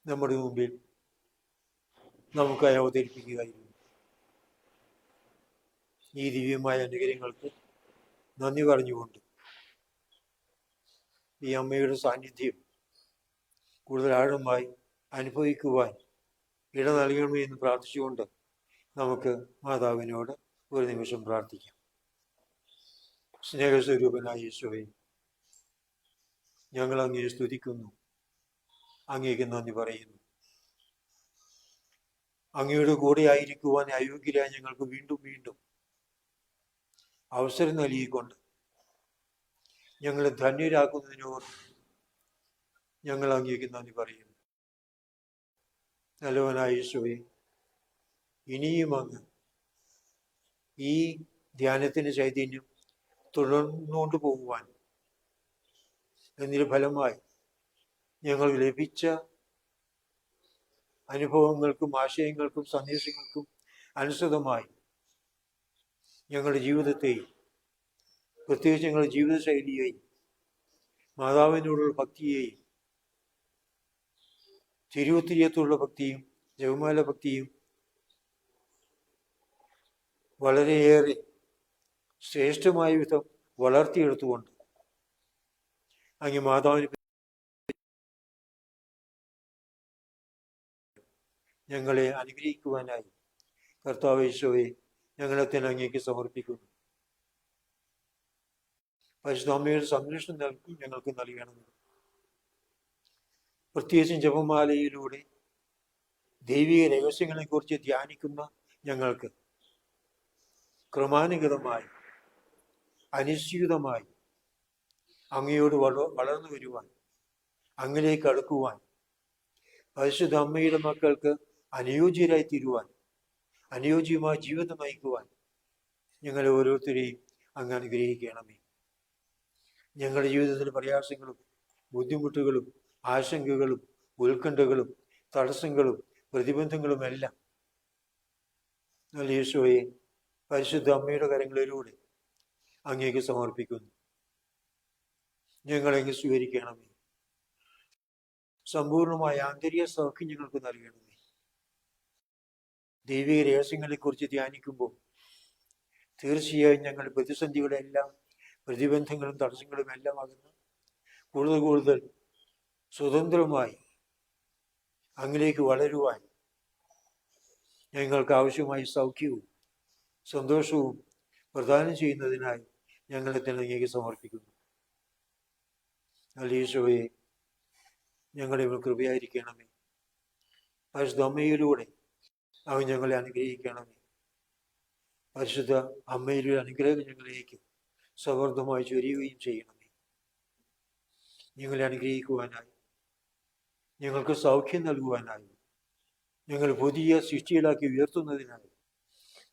നമ്മുടെ മുമ്പിൽ നമുക്കായി അവതരിപ്പിക്കുകയായിരുന്നു. ഈ ദിവ്യമായ അനുഗ്രഹങ്ങൾക്ക് നന്ദി പറഞ്ഞുകൊണ്ട് ഈ അമ്മയുടെ സാന്നിധ്യം കൂടുതൽ ആഴമായി അനുഭവിക്കുവാൻ ഇട നൽകണമേ എന്ന് പ്രാർത്ഥിച്ചുകൊണ്ട് നമുക്ക് മാതാവിനോട് ഒരു നിമിഷം പ്രാർത്ഥിക്കാം. സ്നേഹസ്വരൂപനായ യേശുവേ, ഞങ്ങൾ അങ്ങയെ സ്തുതിക്കുന്നു, അങ്ങേക്ക് നന്ദി പറയുന്നു. അങ്ങയുടെ കൂടെ ആയിരിക്കുവാൻ അയോഗ്യരായ ഞങ്ങൾക്ക് വീണ്ടും വീണ്ടും അവസരം നൽകിക്കൊണ്ട് ഞങ്ങളെ ധന്യരാക്കുന്നതിനോട് ഞങ്ങൾ അങ്ങേക്ക് നന്ദി പറയുന്നു. നല്ലവനായ യേശുവേ, ഇനിയും അങ്ങ് ഈ ധ്യാനത്തിന്റെ ചൈതന്യം തുടർന്നുകൊണ്ട് പോകുവാൻ എന്നതിന് ഫലമായി ഞങ്ങൾ ലഭിച്ച അനുഭവങ്ങൾക്കും ആശയങ്ങൾക്കും സന്ദേശങ്ങൾക്കും അനുസൃതമായി ഞങ്ങളുടെ ജീവിതത്തെയും പ്രത്യേകിച്ച് ഞങ്ങളുടെ ജീവിതശൈലിയെയും മാതാവിനോടുള്ള ഭക്തിയെയും തിരുവത്തിരിയത്തോടുള്ള ഭക്തിയും ജപമാല ഭക്തിയും വളരെയേറെ ശ്രേഷ്ഠമായ വിധം വളർത്തിയെടുത്തുകൊണ്ട് അങ്ങ് മാതാവിന് ഞങ്ങളെ അനുഗ്രഹിക്കുവാനായി കർത്താവ് യേശുവേ ഞങ്ങളെ തന്നെ അങ്ങേക്ക് സമർപ്പിക്കുന്നു. പരിശുദ്ധ അമ്മയുടെ സംരക്ഷണം ഞങ്ങൾക്ക് നൽകണം. പ്രത്യേകിച്ചും ജപമാലയിലൂടെ ദൈവിക രഹസ്യങ്ങളെ കുറിച്ച് ധ്യാനിക്കുന്ന ഞങ്ങൾക്ക് ക്രമാനുഗതമായി അനിശ്ചിതമായി അങ്ങയോട് വളർന്നു വരുവാൻ, അങ്ങിലേക്ക് അടുക്കുവാൻ, പരിശുദ്ധ അമ്മയുടെ മക്കൾക്ക് അനുയോജ്യരായി തീരുവാൻ, അനുയോജ്യമായ ജീവിതം നയിക്കുവാൻ ഞങ്ങളെ ഓരോരുത്തരെയും അങ്ങ് അനുഗ്രഹിക്കണമേ. ഞങ്ങളുടെ ജീവിതത്തിലെ പ്രയാസങ്ങളും ബുദ്ധിമുട്ടുകളും ആശങ്കകളും ഉത്കണ്ഠകളും തടസ്സങ്ങളും പ്രതിബന്ധങ്ങളും എല്ലാം യേശുവേ പരിശുദ്ധ അമ്മയുടെ കരങ്ങളിലൂടെ അങ്ങേക്ക് സമർപ്പിക്കുന്നു. ഞങ്ങളെങ്ങ് സ്വീകരിക്കണമേ. സമ്പൂർണമായ ആന്തരിക സൗഖ്യം ഞങ്ങൾക്ക് നൽകണമേ. ദൈവിക രഹസ്യങ്ങളെ കുറിച്ച് ധ്യാനിക്കുമ്പോൾ തീർച്ചയായും ഞങ്ങൾ പ്രതിസന്ധികളെല്ലാം, പ്രതിബന്ധങ്ങളും തടസ്സങ്ങളും എല്ലാം ആകുന്നു കൂടുതൽ കൂടുതൽ സ്വതന്ത്രമായി അങ്ങിലേക്ക് വളരുവാൻ ഞങ്ങൾക്ക് ആവശ്യമായ സൗഖ്യവും സന്തോഷവും പ്രദാനം ചെയ്യുന്നതിനായി ഞങ്ങളെ തന്നെ അങ്ങേക്ക് സമർപ്പിക്കുന്നു. ഈശോയെ, ഞങ്ങളെ കൃപയായിരിക്കണമേ. പരിശുദ്ധ അമ്മയിലൂടെ അവൻ ഞങ്ങളെ അനുഗ്രഹിക്കണമേ. പരിശുദ്ധ അമ്മയിലൂടെ അനുഗ്രഹം ഞങ്ങളിലേക്ക് സൗഹൃദമായി ചൊരിയുകയും ചെയ്യണമേ. ഞങ്ങളെ അനുഗ്രഹിക്കുവാനായി, ഞങ്ങൾക്ക് സൗഖ്യം നൽകുവാനായി, ഞങ്ങൾ പുതിയ സൃഷ്ടിയിലാക്കി ഉയർത്തുന്നതിനായി,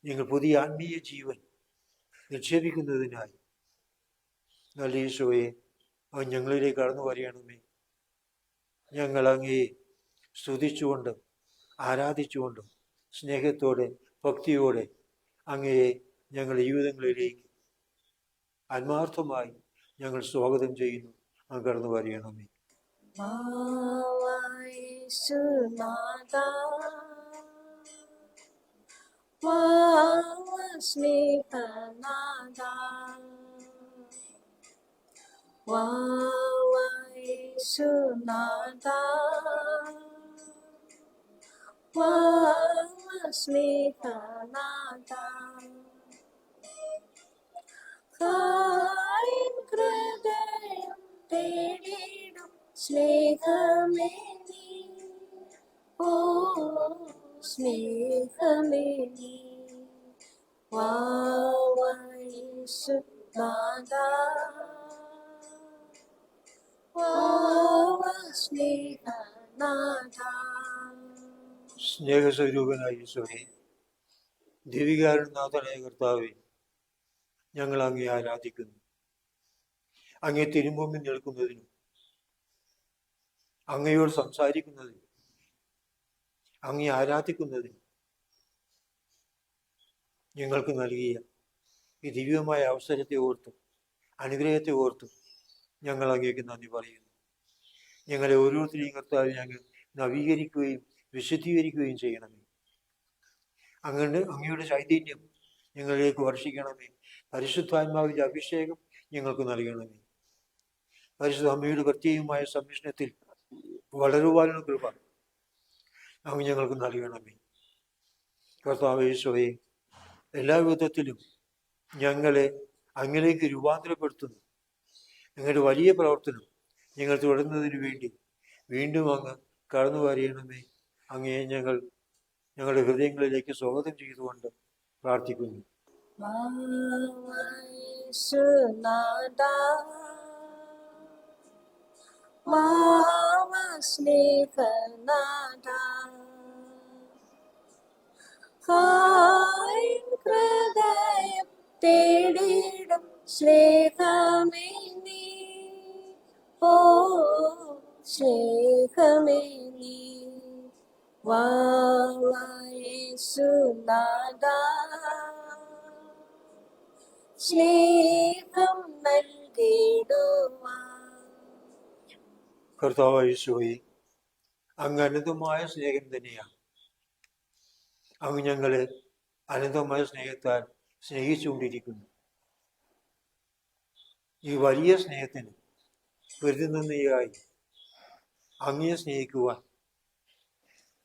ഞങ്ങൾ പുതിയ ആത്മീയ ജീവൻ നിക്ഷേപിക്കുന്നതിനായി നല്ല ഈശോയെ അവൻ ഞങ്ങളിലേക്ക് കടന്നു വരികണമേ. ഞങ്ങൾ അങ്ങയെ സ്തുതിച്ചുകൊണ്ടും ആരാധിച്ചുകൊണ്ടും സ്നേഹത്തോടെ ഭക്തിയോടെ അങ്ങയെ ഞങ്ങളുടെ ജീവിതങ്ങളിലേക്ക് ആത്മാർത്ഥമായി ഞങ്ങൾ സ്വാഗതം ചെയ്യുന്നു. അങ്ങ് കടന്നു വരികണമേ. ഹൃദയം തേടിടും സ്നേഹമേ നീ, ഓ സ്നേഹമേ നീ, യേശുനാഥാ, സ്നേഹനാഥാ. സ്നേഹസ്വരൂപനായ ഈശോയെ, ദേവികാരുനാഥനായ കർത്താവേ, ഞങ്ങൾ അങ്ങേ ആരാധിക്കുന്നു. അങ്ങേ തിരുമുമ്പിൽ നിൽക്കുന്നതിനും അങ്ങയോട് സംസാരിക്കുന്നതിനും അങ്ങേ ആരാധിക്കുന്നതിനും ഞങ്ങൾക്ക് നൽകിയ ഈ ദിവ്യമായ അവസരത്തെ ഓർത്തും അനുഗ്രഹത്തെ ഓർത്തും ഞങ്ങൾ അങ്ങേക്ക് നന്ദി പറയുന്നു. ഞങ്ങളെ ഓരോരുത്തരെയും കർത്താവ് ഞങ്ങൾ നവീകരിക്കുകയും വിശുദ്ധീകരിക്കുകയും ചെയ്യണമേ. അങ്ങയുടെ ചൈതന്യം ഞങ്ങളിലേക്ക് വർഷിക്കണമേ. പരിശുദ്ധാത്മാവിന്റെ അഭിഷേകം ഞങ്ങൾക്ക് നൽകണമേ. പരിശുദ്ധ അമ്മയുടെ പ്രത്യേകമായ സംരക്ഷണത്തിൽ വളരുവാനുള്ള കൃപ അങ്ങ് ഞങ്ങൾക്ക് നൽകണമേ. കർത്താവേ യേശുവേ, എല്ലാ വിധത്തിലും ഞങ്ങളെ അങ്ങിലേക്ക് രൂപാന്തരപ്പെടുത്തുന്നു. ഞങ്ങളുടെ വലിയ പ്രവർത്തനം ഞങ്ങൾ തുടരുന്നതിന് വേണ്ടി വീണ്ടും അങ്ങ് കടന്നു വരയണമേ. അങ്ങയെ ഞങ്ങൾ ഞങ്ങളുടെ ഹൃദയങ്ങളിലേക്ക് സ്വാഗതം ചെയ്തുകൊണ്ട് പ്രാർത്ഥിക്കുന്നു. ഹൃദയം തേടിടും സ്നേഹമേ നീ, ഓ സ്നേഹമേ നീ, യേശുനാഥാ, സ്നേഹം നൽകിടുവാൻ. കർത്താവായ യേശുവേ, അങ്ങ് അനന്തമായ സ്നേഹം തന്നെയാണ്. അങ്ങ് ഞങ്ങളെ അനന്തമായ സ്നേഹത്താൽ സ്നേഹിച്ചുകൊണ്ടിരിക്കുന്നു. ഈ വലിയ സ്നേഹത്തിന് പ്രതിനിധിയായി അങ്ങയെ സ്നേഹിക്കുവാൻ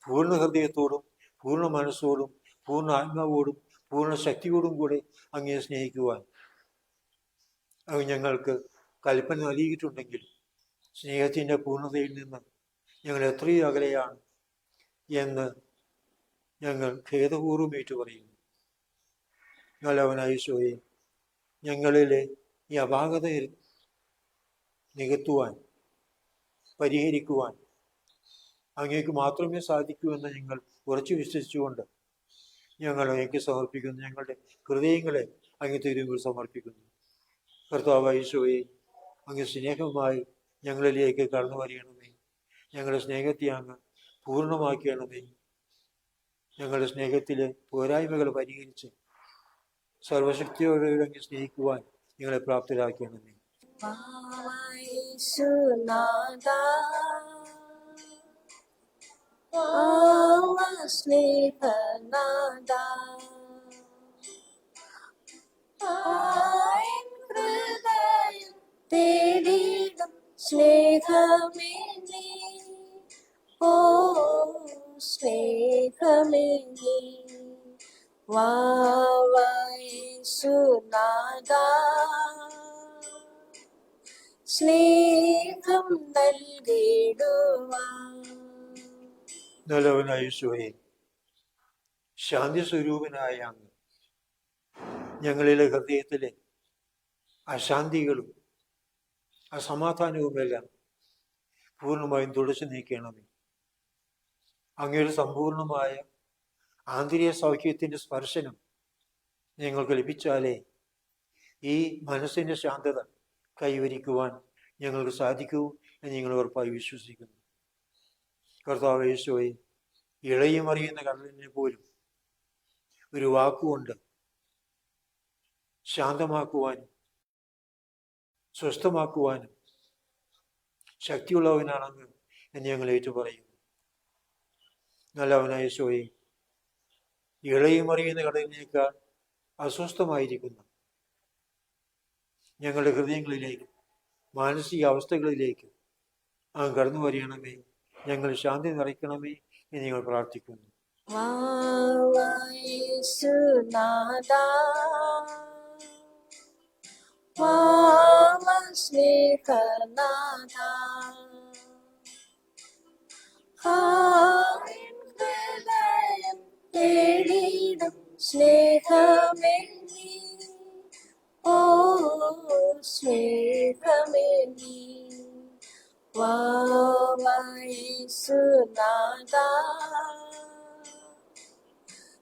പൂർണ്ണ ഹൃദയത്തോടും പൂർണ്ണ മനസ്സോടും പൂർണ്ണ ആത്മാവോടും പൂർണ്ണ ശക്തിയോടും കൂടെ അങ്ങയെ സ്നേഹിക്കുവാൻ അങ്ങ് ഞങ്ങൾക്ക് കൽപ്പന നൽകിയിട്ടുണ്ടെങ്കിൽ സ്നേഹത്തിൻ്റെ പൂർണ്ണതയിൽ നിന്ന് ഞങ്ങൾ എത്രയും അകലെയാണ് എന്ന് ഞങ്ങൾ ഖേദപൂർവ്വം ഏറ്റുപറയുന്നു. നല്ലവനായ ഈശോയെ, ഞങ്ങളിലെ ഈ അപാകത നികത്തുവാൻ പരിഹരിക്കുവാൻ അങ്ങേക്ക് മാത്രമേ സാധിക്കൂ എന്ന് ഞങ്ങൾ ഉറച്ചു വിശ്വസിച്ചുകൊണ്ട് ഞങ്ങൾ അങ്ങേക്ക് സമർപ്പിക്കുന്നു. ഞങ്ങളുടെ ഹൃദയങ്ങളെ അങ്ങ് തിരുമുമ്പിൽ സമർപ്പിക്കുന്നു. കർത്താവായ ഈശോയെ, അങ്ങ് സ്നേഹമായി ഞങ്ങളിലേക്ക് കടന്നു വരികണമേ. ഞങ്ങളുടെ സ്നേഹത്തെ അങ്ങ് പൂർണ്ണമാക്കണമേ. ഞങ്ങളുടെ സ്നേഹത്തിലെ പോരായ്മകൾ പരിഹരിച്ച് സർവശക്തിയോടെ അങ്ങ് സ്നേഹിക്കുവാൻ ഞങ്ങളെ പ്രാപ്തരാക്കണമേ. സ്നേഹനാഥാ, ആയൻ ഹൃദയം തേടിയിടും സ്നേഹമേ നീ, ഓ സ്നേഹമേ നീ, വാ വാ യേശുനാഥാ, സ്നേഹം നൽകിടുവാൻ. നല്ലവനായ യേശുവേ, ശാന്തി സ്വരൂപനായ അങ്ങ് ഞങ്ങളിലെ ഹൃദയത്തിലെ അശാന്തികളും അസമാധാനവുമെല്ലാം പൂർണ്ണമായും തുടച്ചു നീക്കണമേ. അങ്ങയുടെ സമ്പൂർണമായ ആന്തരിക സൗഖ്യത്തിൻ്റെ സ്പർശനം ഞങ്ങൾക്ക് ലഭിച്ചാലേ ഈ മനസ്സിൻ്റെ ശാന്തത കൈവരിക്കുവാൻ ഞങ്ങൾക്ക് സാധിക്കൂ എന്ന് ഞങ്ങൾ ഉറപ്പായി വിശ്വസിക്കുന്നു. കർത്താവ് യേശുവേ, ഇളയും അറിയുന്ന കടലിനെ പോലും ഒരു വാക്കുകൊണ്ട് ശാന്തമാക്കുവാനും സ്വസ്ഥമാക്കുവാനും ശക്തിയുള്ളവനാണെന്ന് എന്ന് ഞങ്ങൾ ഏറ്റുപറയുന്നു. നല്ലവനായ യേശുവേ, ഇളയും അറിയുന്ന കടലിനേക്കാൾ അസ്വസ്ഥമായിരിക്കുന്ന ഞങ്ങളുടെ ഹൃദയങ്ങളിലേക്ക്, മാനസിക അവസ്ഥകളിലേക്ക് അങ്ങ് കടന്നു വരികണമേ. ഞങ്ങൾ ശാന്തി നിറയ്ക്കണമേ എന്ന് ഞങ്ങൾ പ്രാർത്ഥിക്കുന്നു. വാ വാ യേശുനാഥാ, വാ വാ സ്നേഹനാഥാ, ആയൻ ഹൃദയം തേടിയിടും സ്നേഹമേ നീ, ഓ സ്നേഹമേ നീ, വാ വാ യേശുനാഥാ,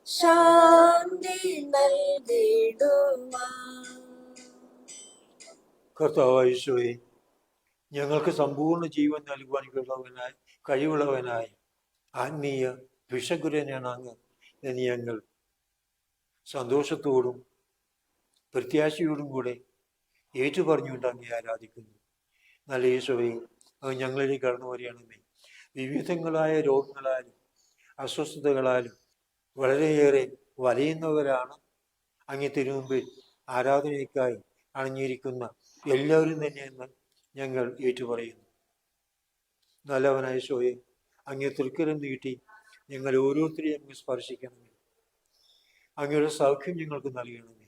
ശാന്തി നൽകിടുവാൻ. കർത്താവായ യേശുവേ, ഞങ്ങൾക്ക് സമ്പൂർണ്ണ ജീവൻ നൽകുവാൻ കഴിവുള്ളവനായ ആത്മീയ വിഷഗുരനാണ് അങ്ങ് എന്ന് ഞങ്ങൾ സന്തോഷത്തോടും പ്രത്യാശയോടും കൂടെ ഏറ്റുപറഞ്ഞുകൊണ്ട് അങ്ങേ ആരാധിക്കുന്നു. നല്ല യേശുവേ, അത് ഞങ്ങളിലേക്ക് കടന്നു വരികയാണമേ. വിവിധങ്ങളായ രോഗങ്ങളാലും അസ്വസ്ഥതകളാലും വളരെയേറെ വലയുന്നവരാണ് അങ്ങേ തിരുമുമ്പിൽ ആരാധനയ്ക്കായി അണിഞ്ഞിരിക്കുന്ന എല്ലാവരും തന്നെയെന്ന് ഞങ്ങൾ ഏറ്റുപറയുന്നു. നല്ലവനായ യേശുവേ, അങ്ങേ തൃക്കരം നീട്ടി ഞങ്ങൾ ഓരോരുത്തരെയും അങ്ങ് സ്പർശിക്കണമേ. അങ്ങയുടെ സൗഖ്യം ഞങ്ങൾക്ക് നൽകണമേ.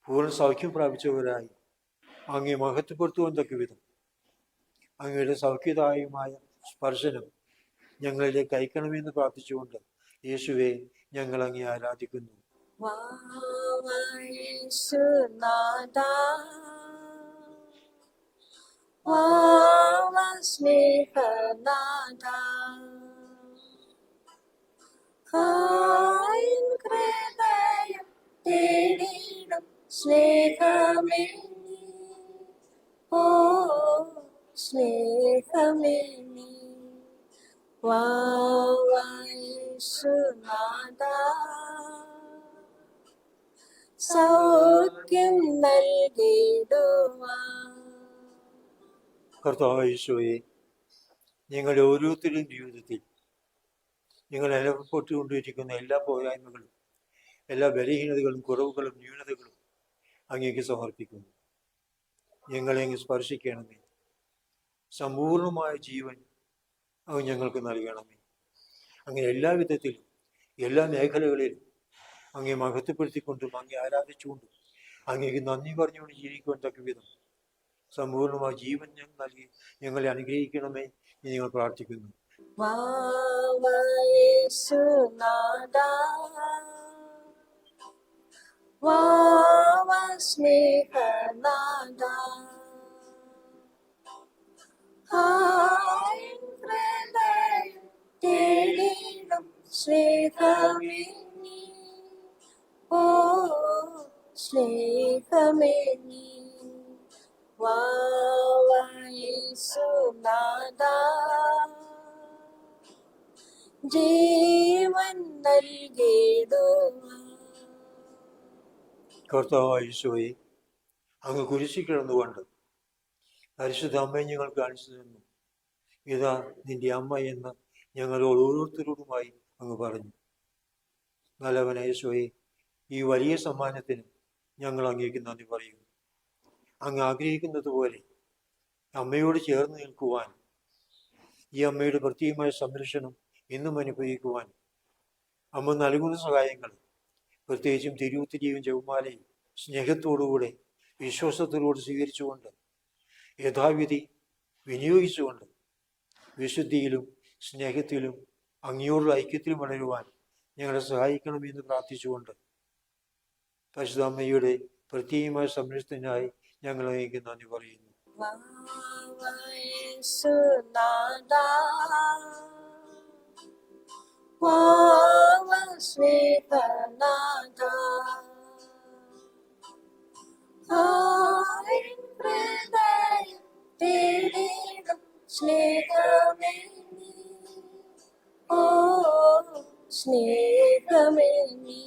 പൂർണ്ണ സൗഖ്യം പ്രാപിച്ചവരായി അങ്ങേ മഹത്വപ്പെടുത്തുവാൻ തക്ക വിധം അങ്ങയുടെ സൗഖ്യദായകമായ സ്പർശനം ഞങ്ങളിലേക്ക് അയക്കണമെന്ന് പ്രാർത്ഥിച്ചുകൊണ്ട് യേശുവെ ഞങ്ങൾ അങ്ങേ ആരാധിക്കുന്നു. വാ വാ യേശുനാഥാ, വാ വാ സ്നേഹനാഥാ, ആയൻ ഹൃദയം തേടിയിടും സ്നേഹമേ നീ, ഓ സ്നേഹമേ നീ, വാ വാ യേശുനാഥാ, സൗഖ്യം നൽകിടുവാൻ. കർത്താവായ യേശുവേ, ഞങ്ങളുടെ ഓരോരുത്തരുടെയും ജീവിതത്തിൽ നിങ്ങൾ അനുഭവപ്പെട്ടുകൊണ്ടിരിക്കുന്ന എല്ലാ പോരായ്മകളും, എല്ലാ ബലഹീനതകളും, കുറവുകളും, ന്യൂനതകളും അങ്ങേക്ക് സമർപ്പിക്കുന്നു. ഞങ്ങളെ അങ്ങ് സ്പർശിക്കണമേ. സമ്പൂർണമായ ജീവൻ അങ്ങ് ഞങ്ങൾക്ക് നൽകണമേ. അങ്ങനെ എല്ലാ വിധത്തിലും, എല്ലാ മേഖലകളിലും അങ്ങേ മഹത്വപ്പെടുത്തിക്കൊണ്ടും അങ്ങേ ആരാധിച്ചുകൊണ്ടും അങ്ങേക്ക് നന്ദി പറഞ്ഞുകൊണ്ട് ജീവിക്കുവാൻ തക്ക വിധം സമ്പൂർണമായ ജീവൻ ഞങ്ങൾ നൽകി ഞങ്ങളെ അനുഗ്രഹിക്കണമേ എന്ന് ഞങ്ങൾ പ്രാർത്ഥിക്കുന്നു. വാ വാ യേശുനാഥാ, വാ വാ സ്നേഹനാഥാ, ആയൻ ഹൃദയം തേടിയിടും സ്നേഹമേ നീ, ഓ സ്നേഹമേ നീ, വാ വാ യേശുനാഥാ, ജീവൻ നൽകിടുവാൻ. കർത്താവായ യേശുവേ, അങ്ങ് കുരിശിൽ കിടന്നുകൊണ്ട് പരിശുദ്ധ അമ്മയെ ഞങ്ങൾ കാണിച്ചു തന്നു. ഇതാ നിന്റെ അമ്മ എന്ന് ഞങ്ങൾ ഓരോരുത്തരോടുമായി അങ്ങ് പറഞ്ഞു. നല്ലവനായ യേശുവേ, ഈ വലിയ സമ്മാനത്തിന് ഞങ്ങൾ അങ്ങേക്ക് നന്ദി പറയുന്നു. അങ്ങ് ആഗ്രഹിക്കുന്നത് പോലെ അമ്മയോട് ചേർന്ന് നിൽക്കുവാൻ, ഈ അമ്മയുടെ പ്രത്യേകമായ സംരക്ഷണം എന്നും അനുഭവിക്കുവാൻ അമ്മ നൽകുന്ന സഹായങ്ങൾ, പ്രത്യേകിച്ചും തിരുവുത്തിരിയും ജപമാലയും സ്നേഹത്തോടുകൂടെ വിശ്വാസത്തോടുകൂടി സ്വീകരിച്ചുകൊണ്ട് യഥാവിധി വിനിയോഗിച്ചുകൊണ്ട് വിശുദ്ധിയിലും സ്നേഹത്തിലും അങ്ങയോടുള്ള ഐക്യത്തിലും വളരുവാൻ ഞങ്ങളെ സഹായിക്കണമെന്ന് പ്രാർത്ഥിച്ചുകൊണ്ട് പരിശുദ്ധ അമ്മയുടെ പ്രത്യേകമായ സംരക്ഷണത്തിനായി ഞങ്ങൾ അങ്ങേക്ക് നന്ദി പറയുന്നു. സ്നേഹമേ നീ, ഓ സ്നേഹമേ നീ,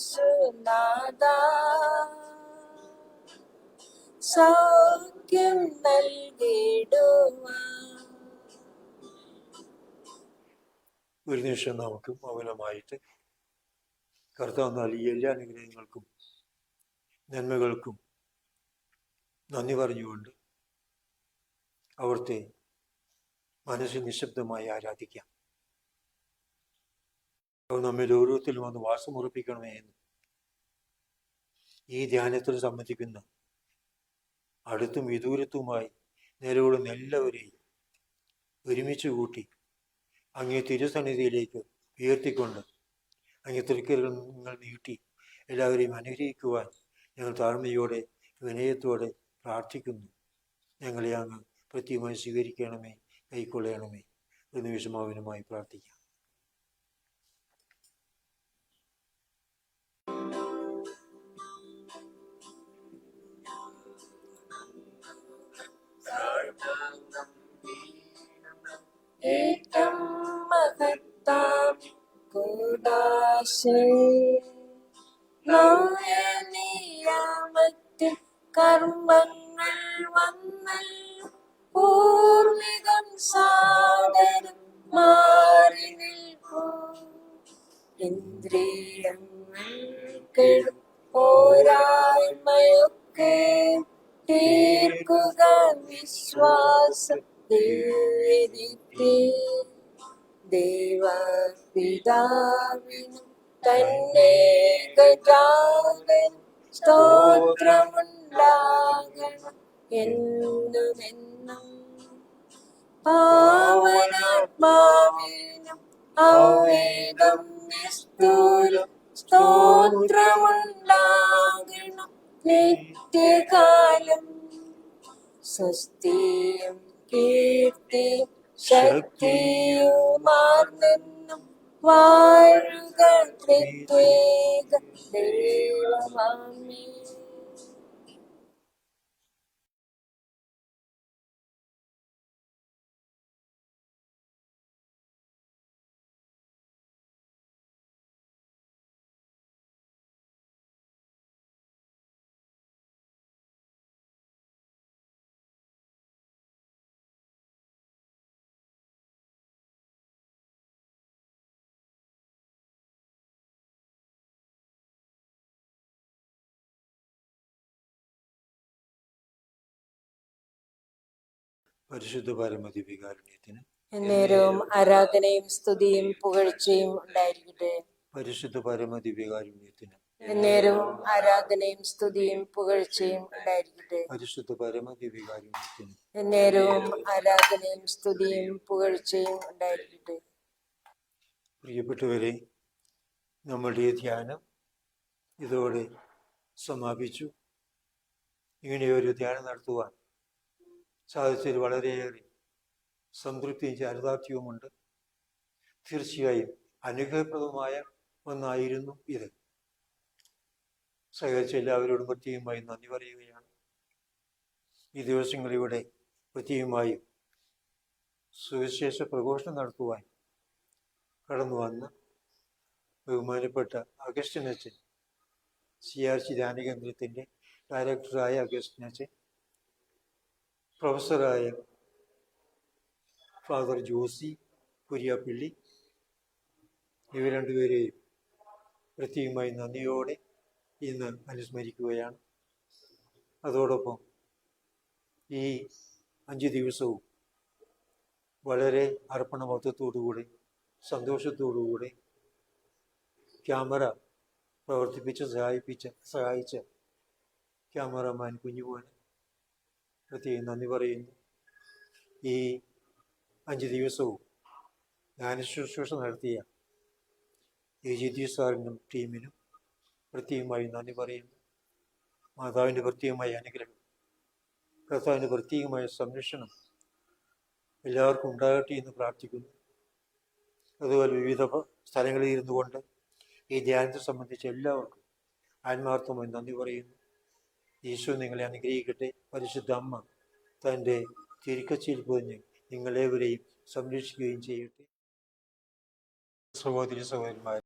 യേശുനാഥാ സൗഖ്യം നൽകിടുവാൻ. ഒരു നിമിഷം നമുക്ക് മൗനമായിട്ട് കർത്താവ് നൽകിയ എല്ലാ അനുഗ്രഹങ്ങൾക്കും നന്മകൾക്കും നന്ദി പറഞ്ഞുകൊണ്ട് അവിടുത്തെ മനസ്സിൽ നിശബ്ദമായി ആരാധിക്കാം. അവർ നമ്മിൽ ഓരോരുത്തരും വന്ന് വാസമുറപ്പിക്കണമേ എന്ന് ഈ ധ്യാനത്തിൽ സംബന്ധിക്കുന്ന അടുത്തും വിദൂരത്തുമായി നിലകൊള്ളുന്ന എല്ലാവരെയും ഒരുമിച്ച് കൂട്ടി അങ്ങേ തിരുസന്നിധിയിലേക്ക് ഉയർത്തിക്കൊണ്ട് അങ്ങേ തൃക്കരങ്ങൾ നീട്ടി എല്ലാവരെയും അനുഗ്രഹിക്കുവാൻ ഞങ്ങൾ താഴ്മയോടെ വിനയത്തോടെ പ്രാർത്ഥിക്കുന്നു. ഞങ്ങളെ അങ്ങ് പ്രത്യേകമായി സ്വീകരിക്കണമേ, കൈക്കൊള്ളണമേ. ഒരു നിമിഷമാവിനുമായി പ്രാർത്ഥിക്കാം. ഏറ്റം മഹത്താം കൂദാശേ നിയാമത്തിൽ കർമ്മങ്ങൾ വന്നല്ലോ, പൂർവികം സാദരം മാറി നിൽക്കൂ. ഇന്ദ്രിയങ്ങൾ പോരായ്മയൊക്കെ തീർക്കുക വിശ്വാസം ദൈവപിതാവിനും തന്നേകജാതനും സ്തോത്രമുണ്ടാകണം എന്നുമെന്നും. പാവനാത്മാവിനും അവേദം നിസ്തുലം സ്തോത്രമുണ്ടാകണം നിത്യകാലം. സ്വസ്തിയും കീർത്തിയും ശക്തിയുമാർന്നെന്നും വാഴുക ത്രിത്വേക ദൈവമാമേ. പരിശുദ്ധ പരമദിവ്യകാരുണ്യത്തിന് എന്നേരവും ആരാധനയും സ്തുതിയും പുകഴ്ചയും ഉണ്ടായിരിക്കട്ടെ. പരിശുദ്ധ പരമദിവ്യകാരുണ്യത്തിന് എന്നേരവും ആരാധനയും സ്തുതിയും പുകഴ്ചയും ഉണ്ടായിരിക്കട്ടെ. പരിശുദ്ധ പരമദിവ്യകാരുണ്യത്തിന് എന്നേരവും ആരാധനയും സ്തുതിയും പുകഴ്ചയും ഉണ്ടായിരിക്കട്ടെ. പ്രിയപ്പെട്ടവരെ, നമ്മളുടെ ധ്യാനം ഇതോടെ സമാപിച്ചു. ഇങ്ങനെയൊരു ധ്യാനം നടത്തുവാൻ സാധിച്ചതിൽ വളരെയേറെ സംതൃപ്തിയും ചാരിതാർത്ഥ്യവുമുണ്ട്. തീർച്ചയായും അനുഗ്രഹപ്രദമായ ഒന്നായിരുന്നു ഇത്. സഹകരിച്ച എല്ലാവരോടും പ്രത്യേകമായി നന്ദി പറയുകയാണ്. ഈ ദിവസങ്ങളിലൂടെ പ്രത്യേകമായും സുവിശേഷ പ്രഘോഷണം നടത്തുവാൻ കടന്നു വന്ന ബഹുമാനപ്പെട്ട അഗസ്റ്റിൻ അച്ഛൻ, CRC ധ്യാനകേന്ദ്രത്തിൻ്റെ ഡയറക്ടറായ അഗസ്റ്റിൻ അച്ഛൻ, പ്രൊഫസറായ ഫാദർ ജോസി കുര്യാപ്പള്ളി, ഇവർ രണ്ടുപേരെയും പ്രത്യേകമായി നന്ദിയോടെ ഇന്ന് അനുസ്മരിക്കുകയാണ്. അതോടൊപ്പം ഈ 5 ദിവസവും വളരെ അർപ്പണബോധത്തോടുകൂടി സന്തോഷത്തോടുകൂടി ക്യാമറ പ്രവർത്തിപ്പിച്ച് സഹായിച്ച ക്യാമറമാൻ കുഞ്ഞുമോന് പ്രത്യേകം നന്ദി പറയുന്നു. ഈ 5 ദിവസവും ജ്ഞാനശുശ്രൂഷ നടത്തിയ AGT സാറിനും ടീമിനും പ്രത്യേകമായി നന്ദി പറയുന്നു. മാതാവിൻ്റെ പ്രത്യേകമായ അനുഗ്രഹം, കർത്താവിൻ്റെ പ്രത്യേകമായ സംരക്ഷണം എല്ലാവർക്കും ഉണ്ടാകട്ടെ എന്ന് പ്രാർത്ഥിക്കുന്നു. അതുപോലെ വിവിധ സ്ഥലങ്ങളിൽ ഇരുന്നു കൊണ്ട് ഈ ധ്യാനത്തെ സംബന്ധിച്ച് എല്ലാവർക്കും ആത്മാർത്ഥമായി നന്ദി പറയുന്നു. ഈശോ നിങ്ങളെ അനുഗ്രഹിക്കട്ടെ. പരിശുദ്ധ അമ്മ തൻ്റെ തിരുക്കച്ചിൽ പൊതിഞ്ഞ് നിങ്ങളേവരെയും സംരക്ഷിക്കുകയും ചെയ്യട്ടെ. സഹോദരി സഹോദരന്മാർ,